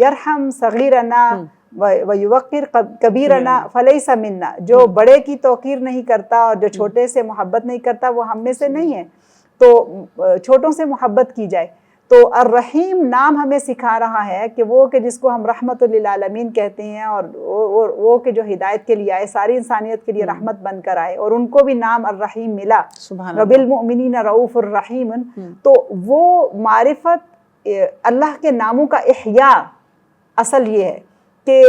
یرحم صغیرنا ویوقر کبیرنا فلیس منا, جو بڑے کی توقیر نہیں کرتا اور جو چھوٹے سے محبت نہیں کرتا وہ ہم میں سے نہیں ہے. تو چھوٹوں سے محبت کی جائے. تو الرحیم نام ہمیں سکھا رہا ہے کہ وہ کہ جس کو ہم رحمت للعالمین کہتے ہیں, اور وہ کہ جو ہدایت کے لیے آئے, ساری انسانیت کے لیے رحمت بن کر آئے, اور ان کو بھی نام الرحیم ملا, وبالمؤمنین رؤوف الرحیم. تو وہ معرفت اللہ کے ناموں کا احیاء اصل یہ ہے کہ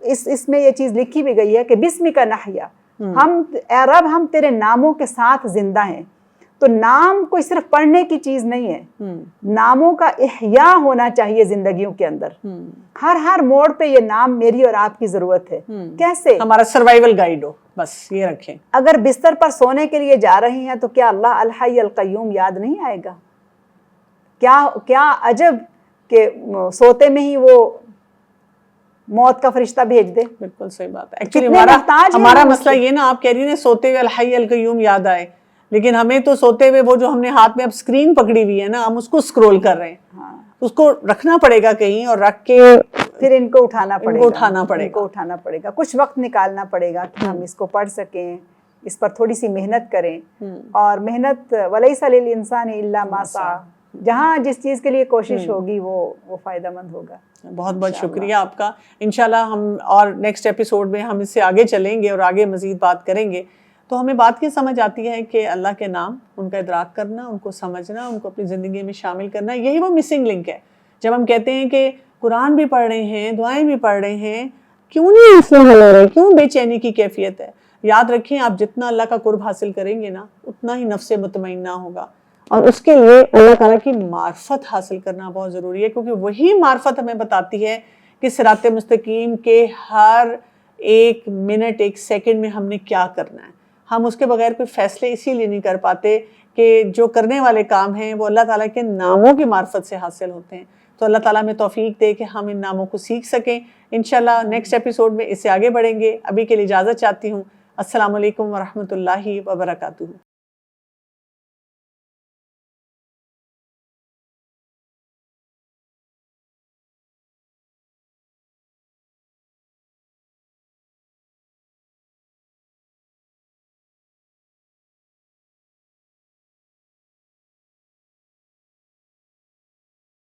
اس میں یہ چیز لکھی بھی گئی ہے کہ بسمک نحیا, ہم اے رب ہم تیرے ناموں کے ساتھ زندہ ہیں. تو نام کوئی صرف پڑھنے کی چیز نہیں ہے, ناموں کا احیاء ہونا چاہیے زندگیوں کے اندر. ہر موڑ پہ یہ نام میری اور آپ کی ضرورت ہے. کیسے؟ ہمارا سروائیول گائیڈ ہو, بس یہ رکھیں. اگر بستر پر سونے کے لیے جا رہی ہیں تو کیا اللہ الحی القیوم یاد نہیں آئے گا؟ کیا عجب کہ سوتے میں ہی وہ موت کا فرشتہ بھیج دے. بالکل صحیح بات ہے. ایکچولی ہمارا مسئلہ یہ نا, آپ کہہ رہی ہیں سوتے ہوئے الحی القیوم یاد آئے, لیکن ہمیں تو سوتے ہوئے وہ جو ہم نے ہاتھ میں اب اسکرین پکڑی ہوئی ہے نا, ہم اس کو اسکرول کر رہے ہیں. اس کو رکھنا پڑے گا کہیں, اور رکھ کے پھر ان کو اٹھانا پڑے گا, کچھ وقت نکالنا پڑے گا کہ ہم اس کو پڑھ سکیں, اس پر تھوڑی سی محنت کریں. اور محنت وَلَيْسَ لِلْإِنسَانِ إِلَّا مَا سَعَى, جہاں جس چیز کے لیے کوشش ہوگی وہ فائدہ مند ہوگا. بہت بہت شکریہ آپ کا. انشاءاللہ ہم اور نیکسٹ ایپیسوڈ میں ہم اس سے آگے چلیں گے اور آگے مزید بات کریں گے. تو ہمیں بات کی سمجھ آتی ہے کہ اللہ کے نام, ان کا ادراک کرنا, ان کو سمجھنا, ان کو اپنی زندگی میں شامل کرنا, یہی وہ مسنگ لنک ہے. جب ہم کہتے ہیں کہ قرآن بھی پڑھ رہے ہیں, دعائیں بھی پڑھ رہے ہیں, کیوں نہیں مسئلہ حل ہو رہا ہے, کیوں بے چینی کی کیفیت ہے؟ یاد رکھیں, آپ جتنا اللہ کا قرب حاصل کریں گے نا, اتنا ہی نفس مطمئنہ ہوگا. اور اس کے لیے اللہ تعالیٰ کی معرفت حاصل کرنا بہت ضروری ہے, کیونکہ وہی معرفت ہمیں بتاتی ہے کہ صراط مستقیم کے ہر ایک منٹ, ایک سیکنڈ میں ہم نے کیا کرنا ہے. ہم اس کے بغیر کوئی فیصلے اسی لیے نہیں کر پاتے کہ جو کرنے والے کام ہیں وہ اللہ تعالیٰ کے ناموں کی معرفت سے حاصل ہوتے ہیں. تو اللہ تعالیٰ ہمیں توفیق دے کہ ہم ان ناموں کو سیکھ سکیں. انشاءاللہ نیکسٹ ایپیسوڈ میں اس سے آگے بڑھیں گے. ابھی کے لیے اجازت چاہتی ہوں. السلام علیکم ورحمۃ اللہ وبرکاتہ.